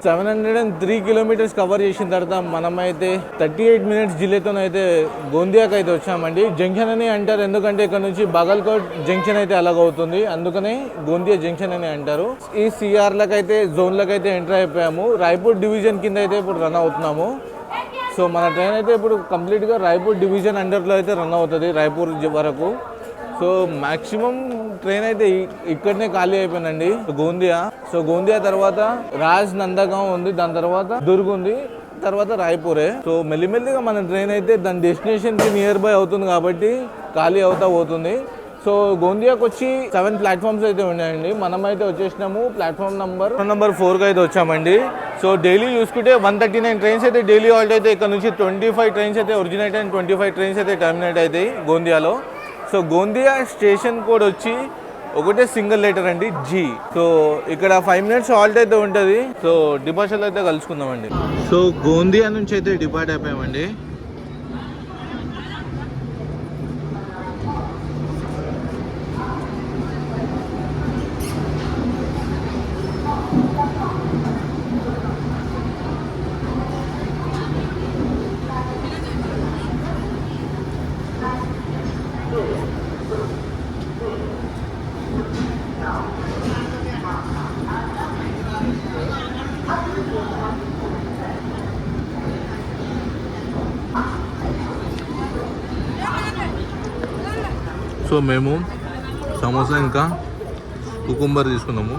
703 కిలోమీటర్స్ కవర్ చేసిన తర్వాత మనమైతే 38 మినిట్స్ డిలేతో అయితే గోందియాకి అయితే వచ్చామండి. జంక్షన్ అని అంటారు ఎందుకంటే ఇక్కడ నుంచి బాగల్కోట్ జంక్షన్ అయితే అలాగవుతుంది, అందుకనే గోందియా జంక్షన్ అని అంటారు. ఈ సిఆర్లకు అయితే జోన్లకు అయితే ఎంటర్ అయిపోయాము. రాయ్పూర్ డివిజన్ కింద అయితే ఇప్పుడు రన్ అవుతున్నాము. సో మన ట్రైన్ అయితే ఇప్పుడు కంప్లీట్గా రాయ్పూర్ డివిజన్ అండర్లో అయితే రన్ అవుతుంది రాయ్పూర్ వరకు. సో మ్యాక్సిమం ట్రైన్ అయితే ఇక్కడనే ఖాళీ అయిపోయిందండి గోందియా. సో గోందియా తర్వాత రాజ్ నందగాం ఉంది, దాని తర్వాత దుర్గ్ ఉంది, తర్వాత రాయ్పూరే. సో మెల్లిమెల్లిగా మన ట్రైన్ అయితే దాని డెస్టినేషన్కి నియర్ బై అవుతుంది కాబట్టి ఖాళీ అవుతా పోతుంది. సో గోందియాకి వచ్చి 7 ప్లాట్ఫామ్స్ అయితే ఉన్నాయండి. మనమైతే వచ్చేసినాము ప్లాట్ఫామ్ నెంబర్ 4కి అయితే వచ్చామండి. సో డైలీ చూసుకుంటే 139 ట్రైన్స్ అయితే డైలీ హాల్ట్ అయితే ఇక్కడ నుంచి 25 ట్రైన్స్ అయితే ఒరిజినేట్ అండ్ 25 ట్రైన్స్ అయితే టర్మినేట్ అవుతాయి గోందియాలో. సో గోందియా స్టేషన్ కోడ్ వచ్చి ఒకటే సింగిల్ లెటర్ అండి, జీ. సో ఇక్కడ 5 మినిట్స్ హాల్ట్ అయితే ఉంటుంది. సో డిపార్చర్లో అయితే కలుసుకుందామండి. సో గోందియా నుంచి అయితే డిపార్ట్ అయిపోయామండి. సో మేము సమోసా ఇంకా కుకుంబర్ తీసుకున్నాము.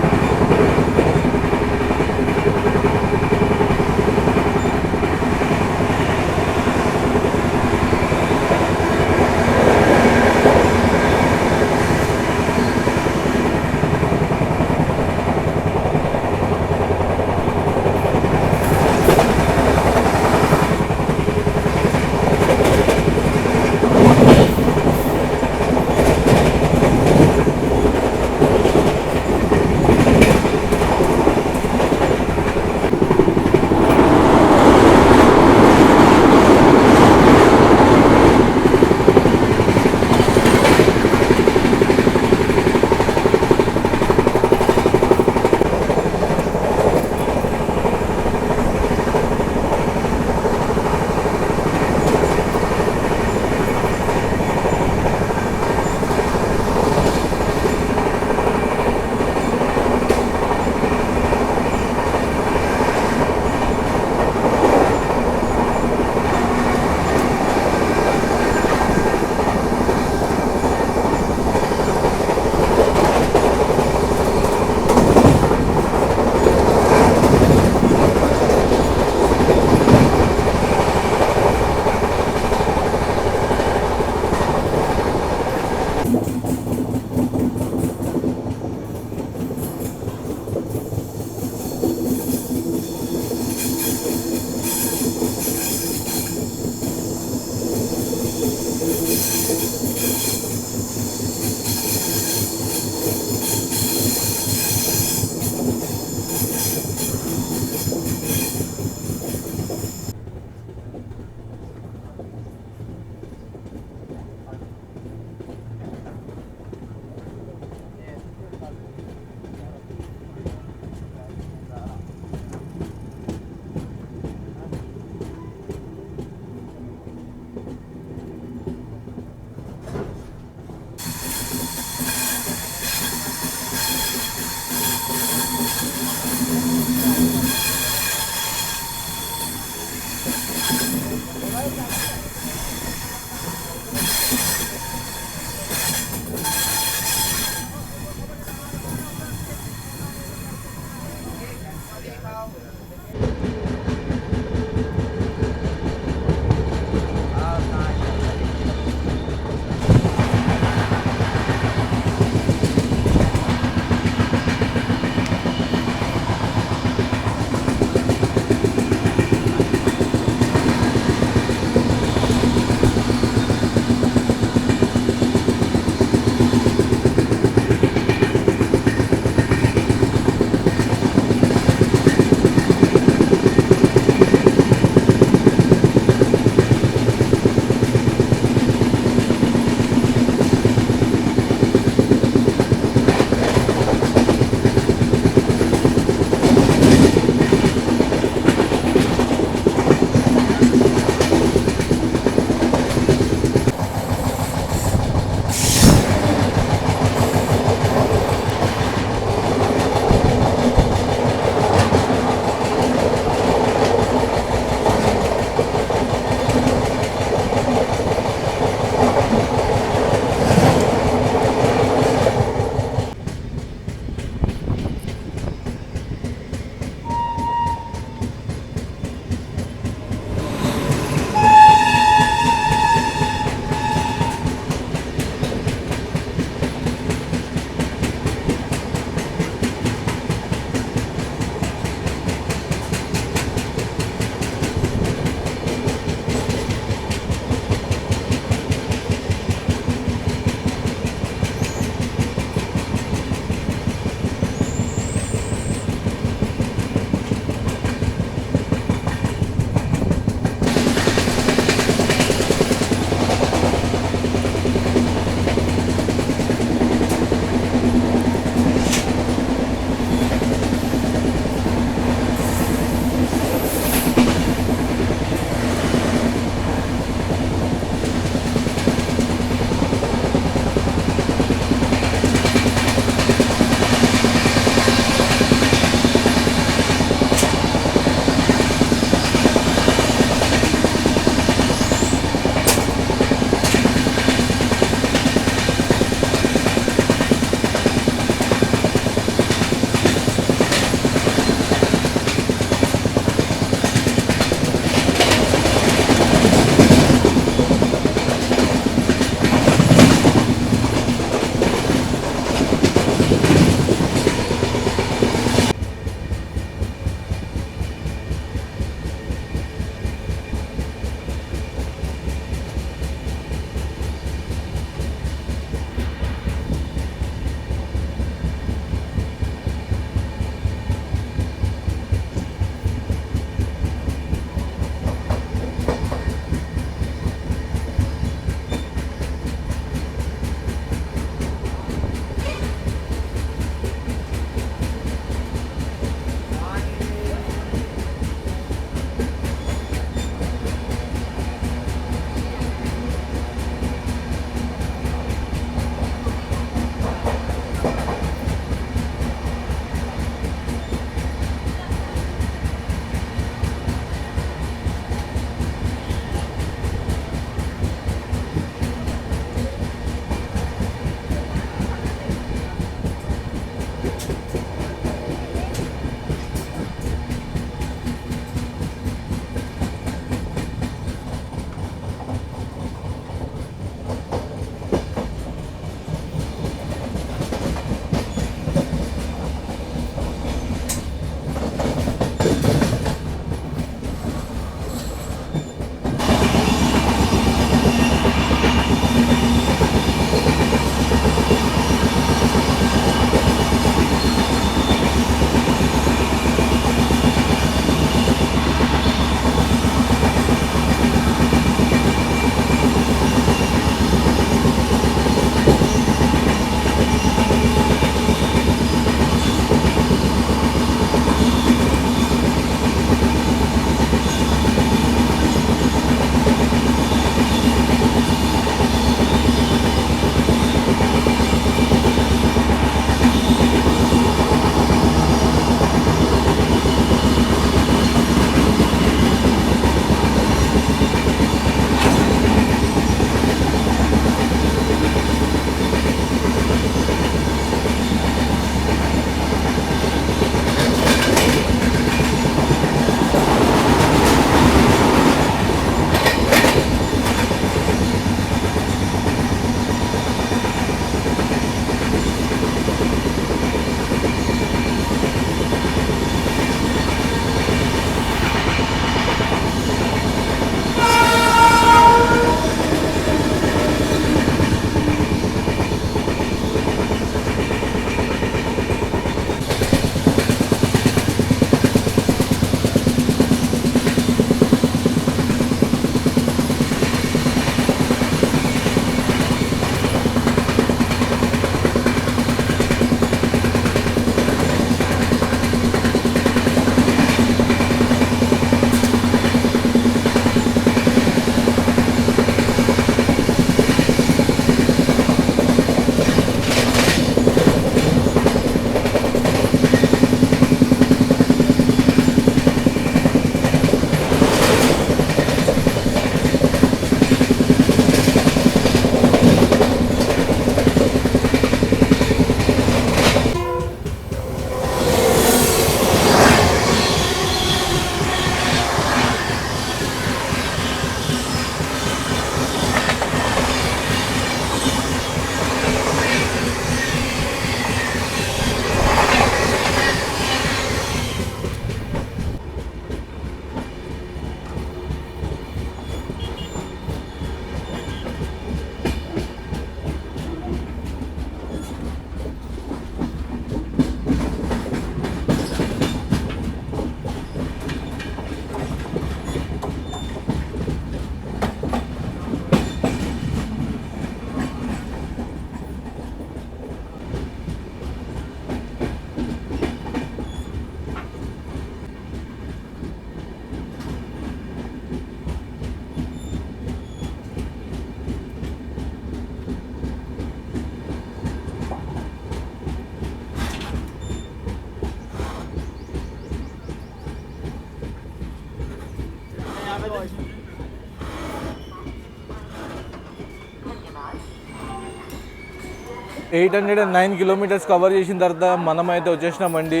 809 కిలోమీటర్స్ కవర్ చేసిన తర్వాత మనమైతే వచ్చేసినామండి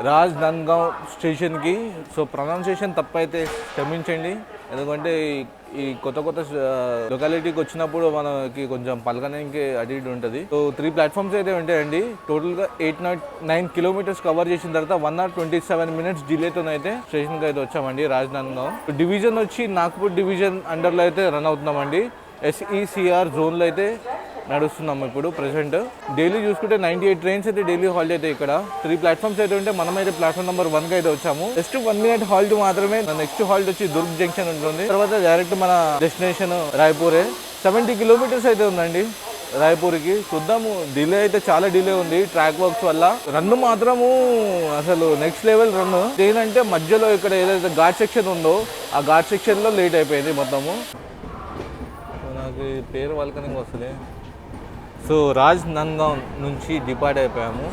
రాజ్నాందగావ్ స్టేషన్కి. సో ప్రొనౌన్సియేషన్ తప్పైతే క్షమించండి, ఎందుకంటే ఈ కొత్త కొత్త లొకాలిటీకి వచ్చినప్పుడు మనకి కొంచెం పలకడానికి అటు ఇటు ఉంటుంది. సో 3 ప్లాట్ఫామ్స్ అయితే ఉంటాయండి. టోటల్గా 809 కిలోమీటర్స్ కవర్ చేసిన తర్వాత 1 hour 27 minutes డిలేతోనైతే స్టేషన్కి అయితే వచ్చామండి రాజ్నాందగావ్. డివిజన్ వచ్చి నాగ్పూర్ డివిజన్ అండర్లో అయితే రన్ అవుతున్నామండి. SECR జోన్లో అయితే నడుస్తున్నాము ఇప్పుడు ప్రెసెంట్. డైలీ చూసుకుంటే 98 ట్రైన్స్ అయితే డైలీ హాల్ట్ అయితే ఇక్కడ 3 ప్లాట్ఫామ్స్ అయితే ఉంటే మనమైతే ప్లాట్ఫామ్ నెంబర్ 1 కి అయితే వచ్చాము. జస్ట్ 1 minute హాల్ట్ మాత్రమే. నెక్స్ట్ హాల్ట్ వచ్చి దుర్గ్ జంక్షన్ ఉంటుంది. తర్వాత డైరెక్ట్ మన డెస్టినేషన్ రాయ్పూరే. 70 కిలోమీటర్స్ అయితే ఉందండి రాయ్పూర్కి. చూద్దాము. డిలే అయితే చాలా డిలే ఉంది ట్రాక్ వర్క్స్ వల్ల. రన్ మాత్రము అసలు నెక్స్ట్ లెవెల్ రన్. ఏంటంటే మధ్యలో ఇక్కడ ఏదైతే ఘాట్ సెక్షన్ ఉందో ఆ ఘాట్ సెక్షన్లో లేట్ అయిపోయింది మొత్తము. నాకు పేరు వాళ్ళకనే వస్తుంది. సో రాజ్నాందగావ్ నుంచి డిపార్ట్ అయిపోయాము.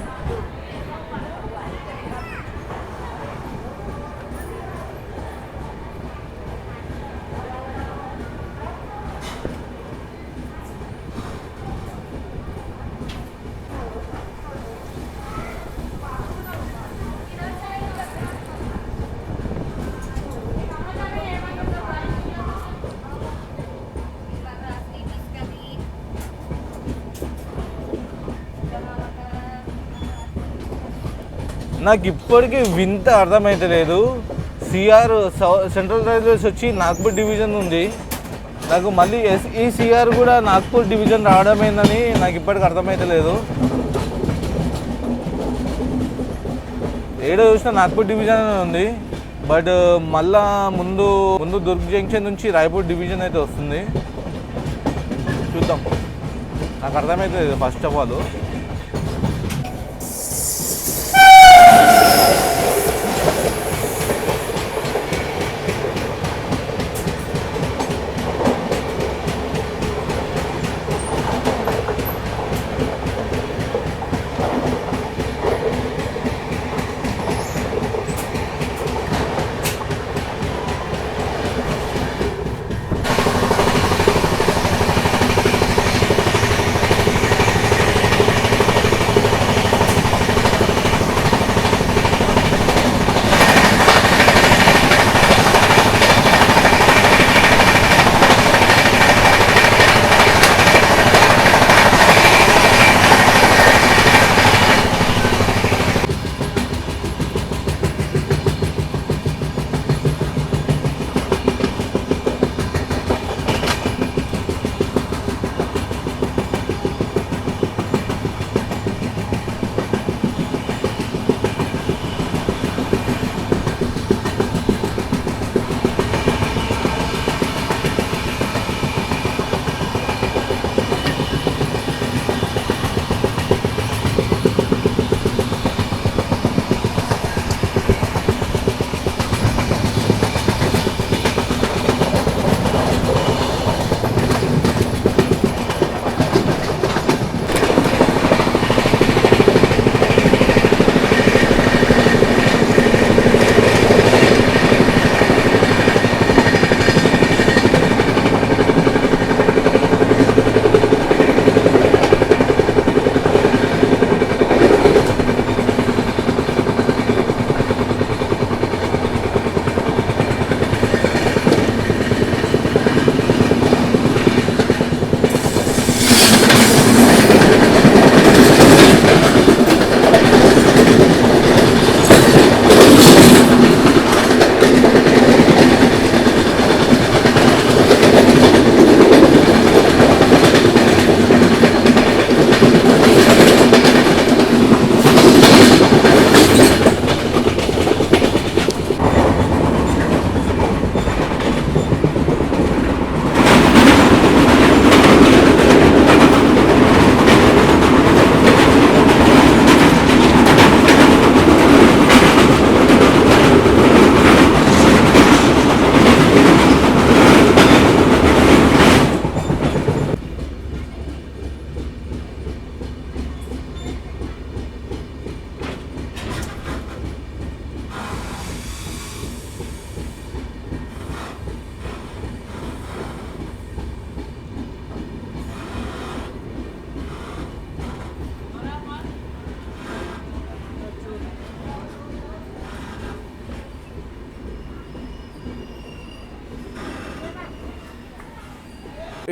నాకు ఇప్పటికీ వింత అర్థమైతలేదు. సెంట్రల్ రైల్వేస్ వచ్చి నాగ్పూర్ డివిజన్ ఉంది, నాకు మళ్ళీ SECR కూడా నాగ్పూర్ డివిజన్ రావడమేందని నాకు ఇప్పటికి అర్థమైతలేదు. ఏడో చూసినా నాగ్పూర్ డివిజన్ అని ఉంది, బట్ మళ్ళా ముందు దుర్గ్ జంక్షన్ నుంచి రాయ్పూర్ డివిజన్ అయితే వస్తుంది. చూద్దాం, నాకు అర్థమైతలేదు first of all.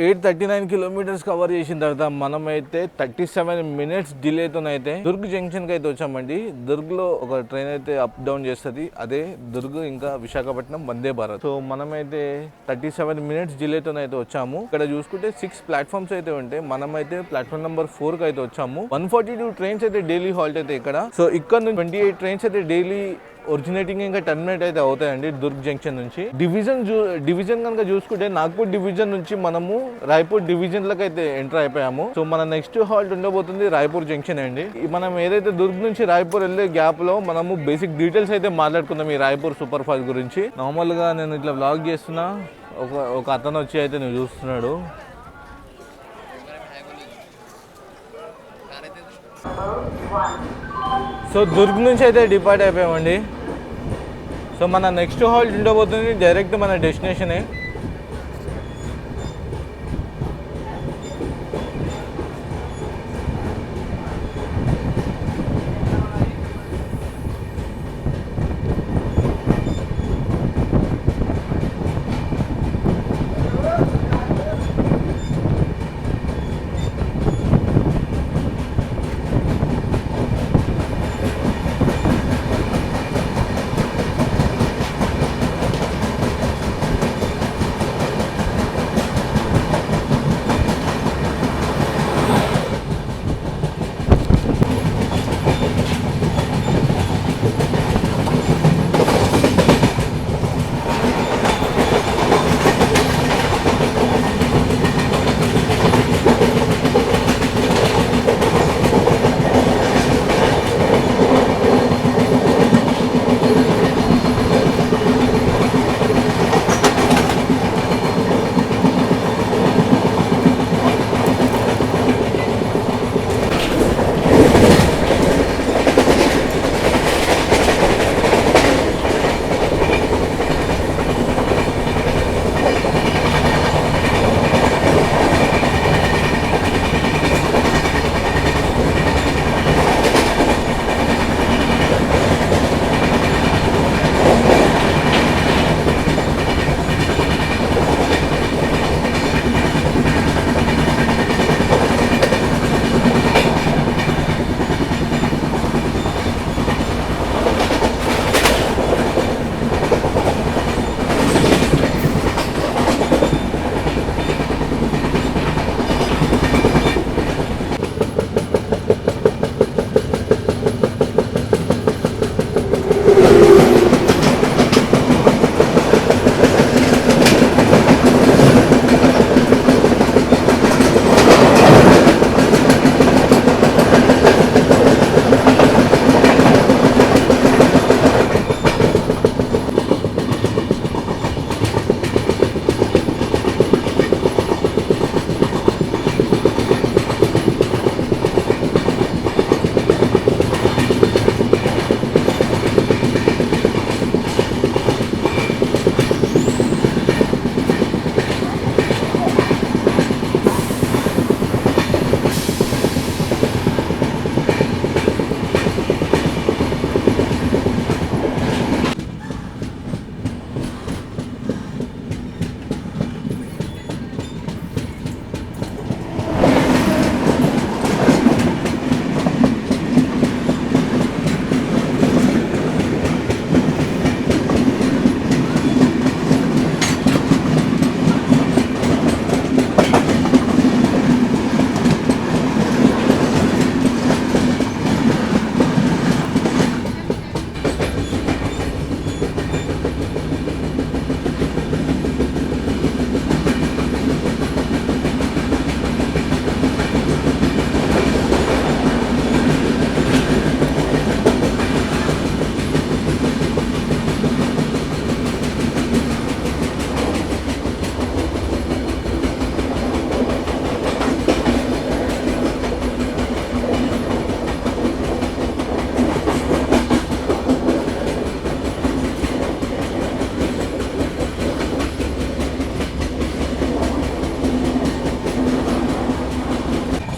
839 kilometres cover చేసిన తర్వాత మనమైతే 37 మినిట్స్ డిలేతోనైతే దుర్గ్ జంక్షన్ కి అయితే వచ్చామండి. దుర్గ్ లో ఒక ట్రైన్ అయితే అప్ డౌన్ చేస్తుంది, అదే దుర్గ్ ఇంకా విశాఖపట్నం వందే భారత్. సో మనమైతే 37 మినిట్స్ డిలేతోనైతే వచ్చాము. ఇక్కడ చూసుకుంటే 6 ప్లాట్ఫామ్స్ అయితే ఉంటాయి. మనమైతే ప్లాట్ఫామ్ నెంబర్ 4 కి అయితే వచ్చాము. 142 ట్రైన్స్ అయితే డైలీ హాల్ట్ అయితే ఇక్కడ. సో ఇక్కడ నుంచి 28 ట్రైన్స్ అయితే డైలీ ఒరిజినేటింగ్ ఇంకా టర్మినేట్ అయితే అవుతాయండి దుర్గ్ జంక్షన్ నుంచి. డివిజన్ కనుక చూసుకుంటే నాగ్పూర్ డివిజన్ నుంచి మనము రాయ్పూర్ డివిజన్ లకు అయితే ఎంటర్ అయిపోయాము. సో మన నెక్స్ట్ హాల్ట్ ఉండబోతుంది రాయ్పూర్ జంక్షన్ అండి. మనం ఏదైతే దుర్గ్ నుంచి రాయ్పూర్ వెళ్ళే గ్యాప్ లో మనము బేసిక్ డీటెయిల్స్ అయితే మాట్లాడుకుందాం ఈ రాయ్పూర్ సూపర్ ఫాస్ట్ గురించి. నార్మల్ గా నేను ఇట్లా వ్లాగ్ చేస్తున్నా, ఒక అతను వచ్చి అయితే నువ్వు చూస్తున్నాడు. సో దుర్గ్ నుంచి అయితే డిపార్ట్ అయిపోయామండి. సో మన నెక్స్ట్ హాల్ట్ ఉండబోతుంది డైరెక్ట్ మన డెస్టినేషనే.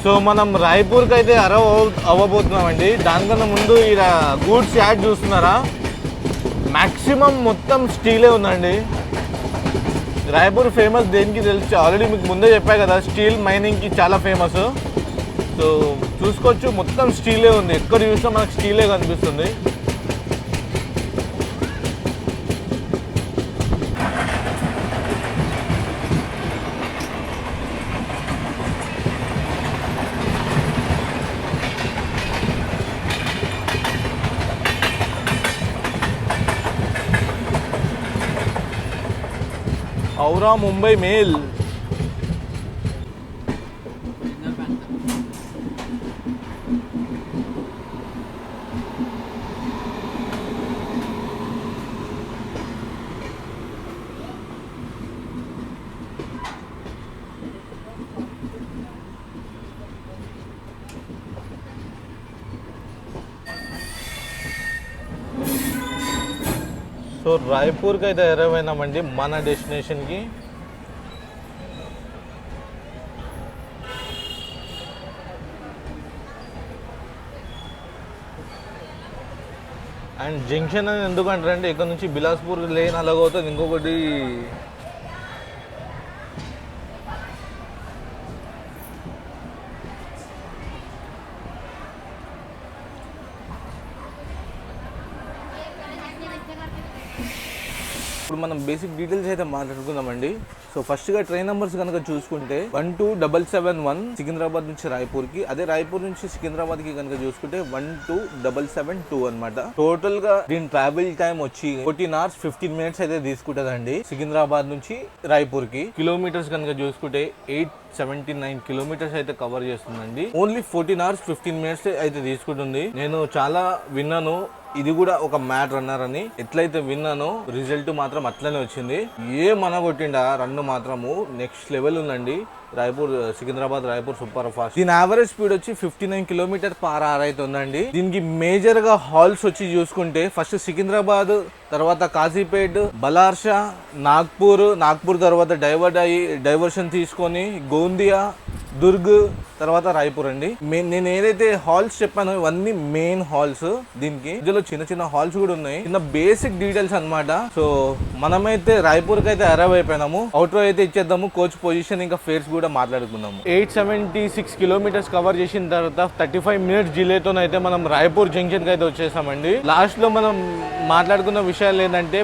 సో మనం రాయ్పూర్కి అయితే అవ్వబోతున్నామండి. దానికన్నా ముందు ఇక్కడ గూడ్స్ యాడ్ చూస్తున్నారా, మ్యాక్సిమం మొత్తం స్టీలే ఉందండి. రాయపూర్ ఫేమస్ దేనికి తెలుసు, ఆల్రెడీ మీకు ముందే చెప్పా కదా, స్టీల్ మైనింగ్కి చాలా ఫేమస్. సో చూసుకోవచ్చు మొత్తం స్టీలే ఉంది, ఎక్కడ చూసినా మనకు స్టీలే కనిపిస్తుంది. ఔరా ముంబై మేల్. సో రాయ్పూర్కి అయితే ఎరవైనామండి మన డెస్టినేషన్కి. అండ్ జంక్షన్ అని ఎందుకంటారంటే ఇక్కడ నుంచి బిలాస్పూర్ లేన్ అలాగవుతుంది. ఇంకొకటి ఇప్పుడు మనం బేసిక్ డీటెయిల్స్ అయితే మాట్లాడుకుందామండి. సో ఫస్ట్గా ట్రైన్ నెంబర్స్ కనుక చూసుకుంటే 12771 సికింద్రాబాద్ నుంచి రాయ్పూర్కి, అదే రాయ్పూర్ నుంచి సికింద్రాబాద్కి కనుక చూసుకుంటే 12772 అనమాట. టోటల్ గా దీని ట్రావెల్ టైం వచ్చి 14 hours 15 minutes అయితే తీసుకుంటుందండి సికింద్రాబాద్ నుంచి రాయ్పూర్కి. కిలోమీటర్స్ కనుక చూసుకుంటే 879 కిలోమీటర్స్ అయితే కవర్ చేస్తుందండి. ఓన్లీ 14 hours 15 minutes అయితే తీసుకుంటుంది. నేను చాలా విన్నాను ఇది కూడా ఒక మ్యాట్ రన్నర్ అని, ఎట్లయితే విన్నానో రిజల్ట్ మాత్రం అట్లనే వచ్చింది. మనగొట్టిండా రన్ను మాత్రము నెక్స్ట్ లెవెల్ ఉందండి. Raipur Secunderabad Raipur super fast. దీని యావరేజ్ స్పీడ్ వచ్చి 59 km/h అయితే ఉందండి. దీనికి మేజర్ గా హాల్స్ వచ్చి చూసుకుంటే ఫస్ట్ సికింద్రాబాద్, తర్వాత కాజీపేట్, బలార్షా, నాగ్పూర్ తర్వాత డైవర్షన్ తీసుకొని గోందియా, దుర్గ్, తర్వాత రాయ్పూర్ అండి. నేను ఏదైతే హాల్స్ చెప్పానో ఇవన్నీ మెయిన్ హాల్స్. దీనికి ఇందులో చిన్న చిన్న హాల్స్ కూడా ఉన్నాయి. చిన్న బేసిక్ డీటెయిల్స్ అన్నమాట. సో మనమైతే రాయ్పూర్ కి అయితే అరైవ్ అయిపోయినాము. అవుట్రో అయితే ఇచ్చేద్దాము. కోచ్ పొజిషన్ ఇంకా ఫేర్స్ కూడా మాట్లాడుకుందాము. 876 కిలోమీటర్స్ కవర్ చేసిన తర్వాత 35 minutes డిలేతో అయితే మనం రాయ్పూర్ జంక్షన్ కి అయితే వచ్చేసామండి. లాస్ట్ లో మనం మాట్లాడుకున్న విషయాలు ఏంటంటే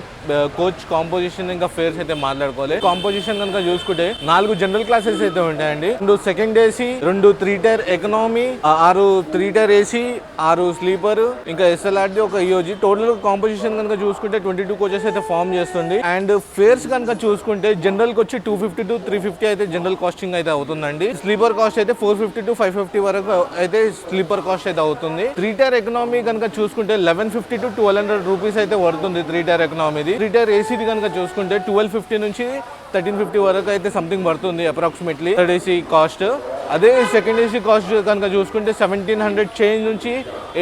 కోచ్ కాంపోజిషన్ ఇంకా ఫేర్స్ అయితే మాట్లాడుకోవాలి. కాంపోజిషన్ కనుక చూసుకుంటే 4 జనరల్ క్లాసెస్ అయితే ఉంటాయండి. 2 second AC, 2 3 tier economy, 6 3 tier AC, 6 sleeper, ఇంకా ఎస్ఎల్ఆర్డి, ఒక ఈఓజీ. టోటల్ కాంపోజిషన్ కనుక చూసుకుంటే 22 కోచెస్ అయితే ఫామ్ చేస్తుంది. అండ్ ఫేర్స్ కనుక చూసుకుంటే జనరల్ కి వచ్చి 250 to 350 అయితే జనరల్ కాస్టింగ్ అయితే అవుతుందండి. స్లీపర్ కాస్ట్ అయితే 450 to 550 వరకు అయితే స్లీపర్ కాస్ట్ అయితే అవుతుంది. 3 tier ఎకనామీ కనుక చూసుకుంటే 1150 to 1200 రూపీస్ అయితే పడుతుంది 3 tier ఎకనామీది. 3 tier ఏసీది కనుక చూసుకుంటే 1250 నుంచి 1350 వరకు అయితే సంథింగ్ పడుతుంది అప్రాక్సిమేట్లీ థర్డ్ ఏసీ కాస్ట్. అదే సెకండ్ ఏసీ కాస్ట్ కనుక చూసుకుంటే 1700 చేంజ్ నుంచి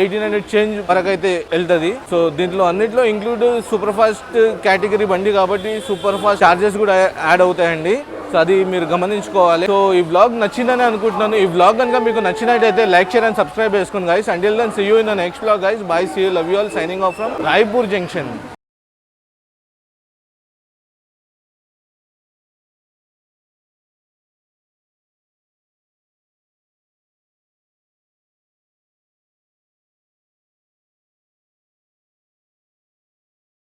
1800 చేంజ్ వరకు అయితే వెళ్తుంది. సో దీంట్లో అన్నిట్లో ఇంక్లూడ్ సూపర్ ఫాస్ట్ కేటగిరీ బండి కాబట్టి సూపర్ ఫాస్ట్ చార్జెస్ కూడా యాడ్ అవుతాయండి. సో అది మీరు గమనించుకోవాలి. సో ఈ వ్లాగ్ నచ్చిందని అనుకుంటున్నాను. ఈ వ్లాగ్ కనుక మీకు నచ్చినట్టయితే లైక్, షేర్ అండ్ సబ్స్క్రైబ్ చేసుకోండి guys. Until then see you in the next vlog guys. Bye, see you, love you all, signing off from Raipur junction.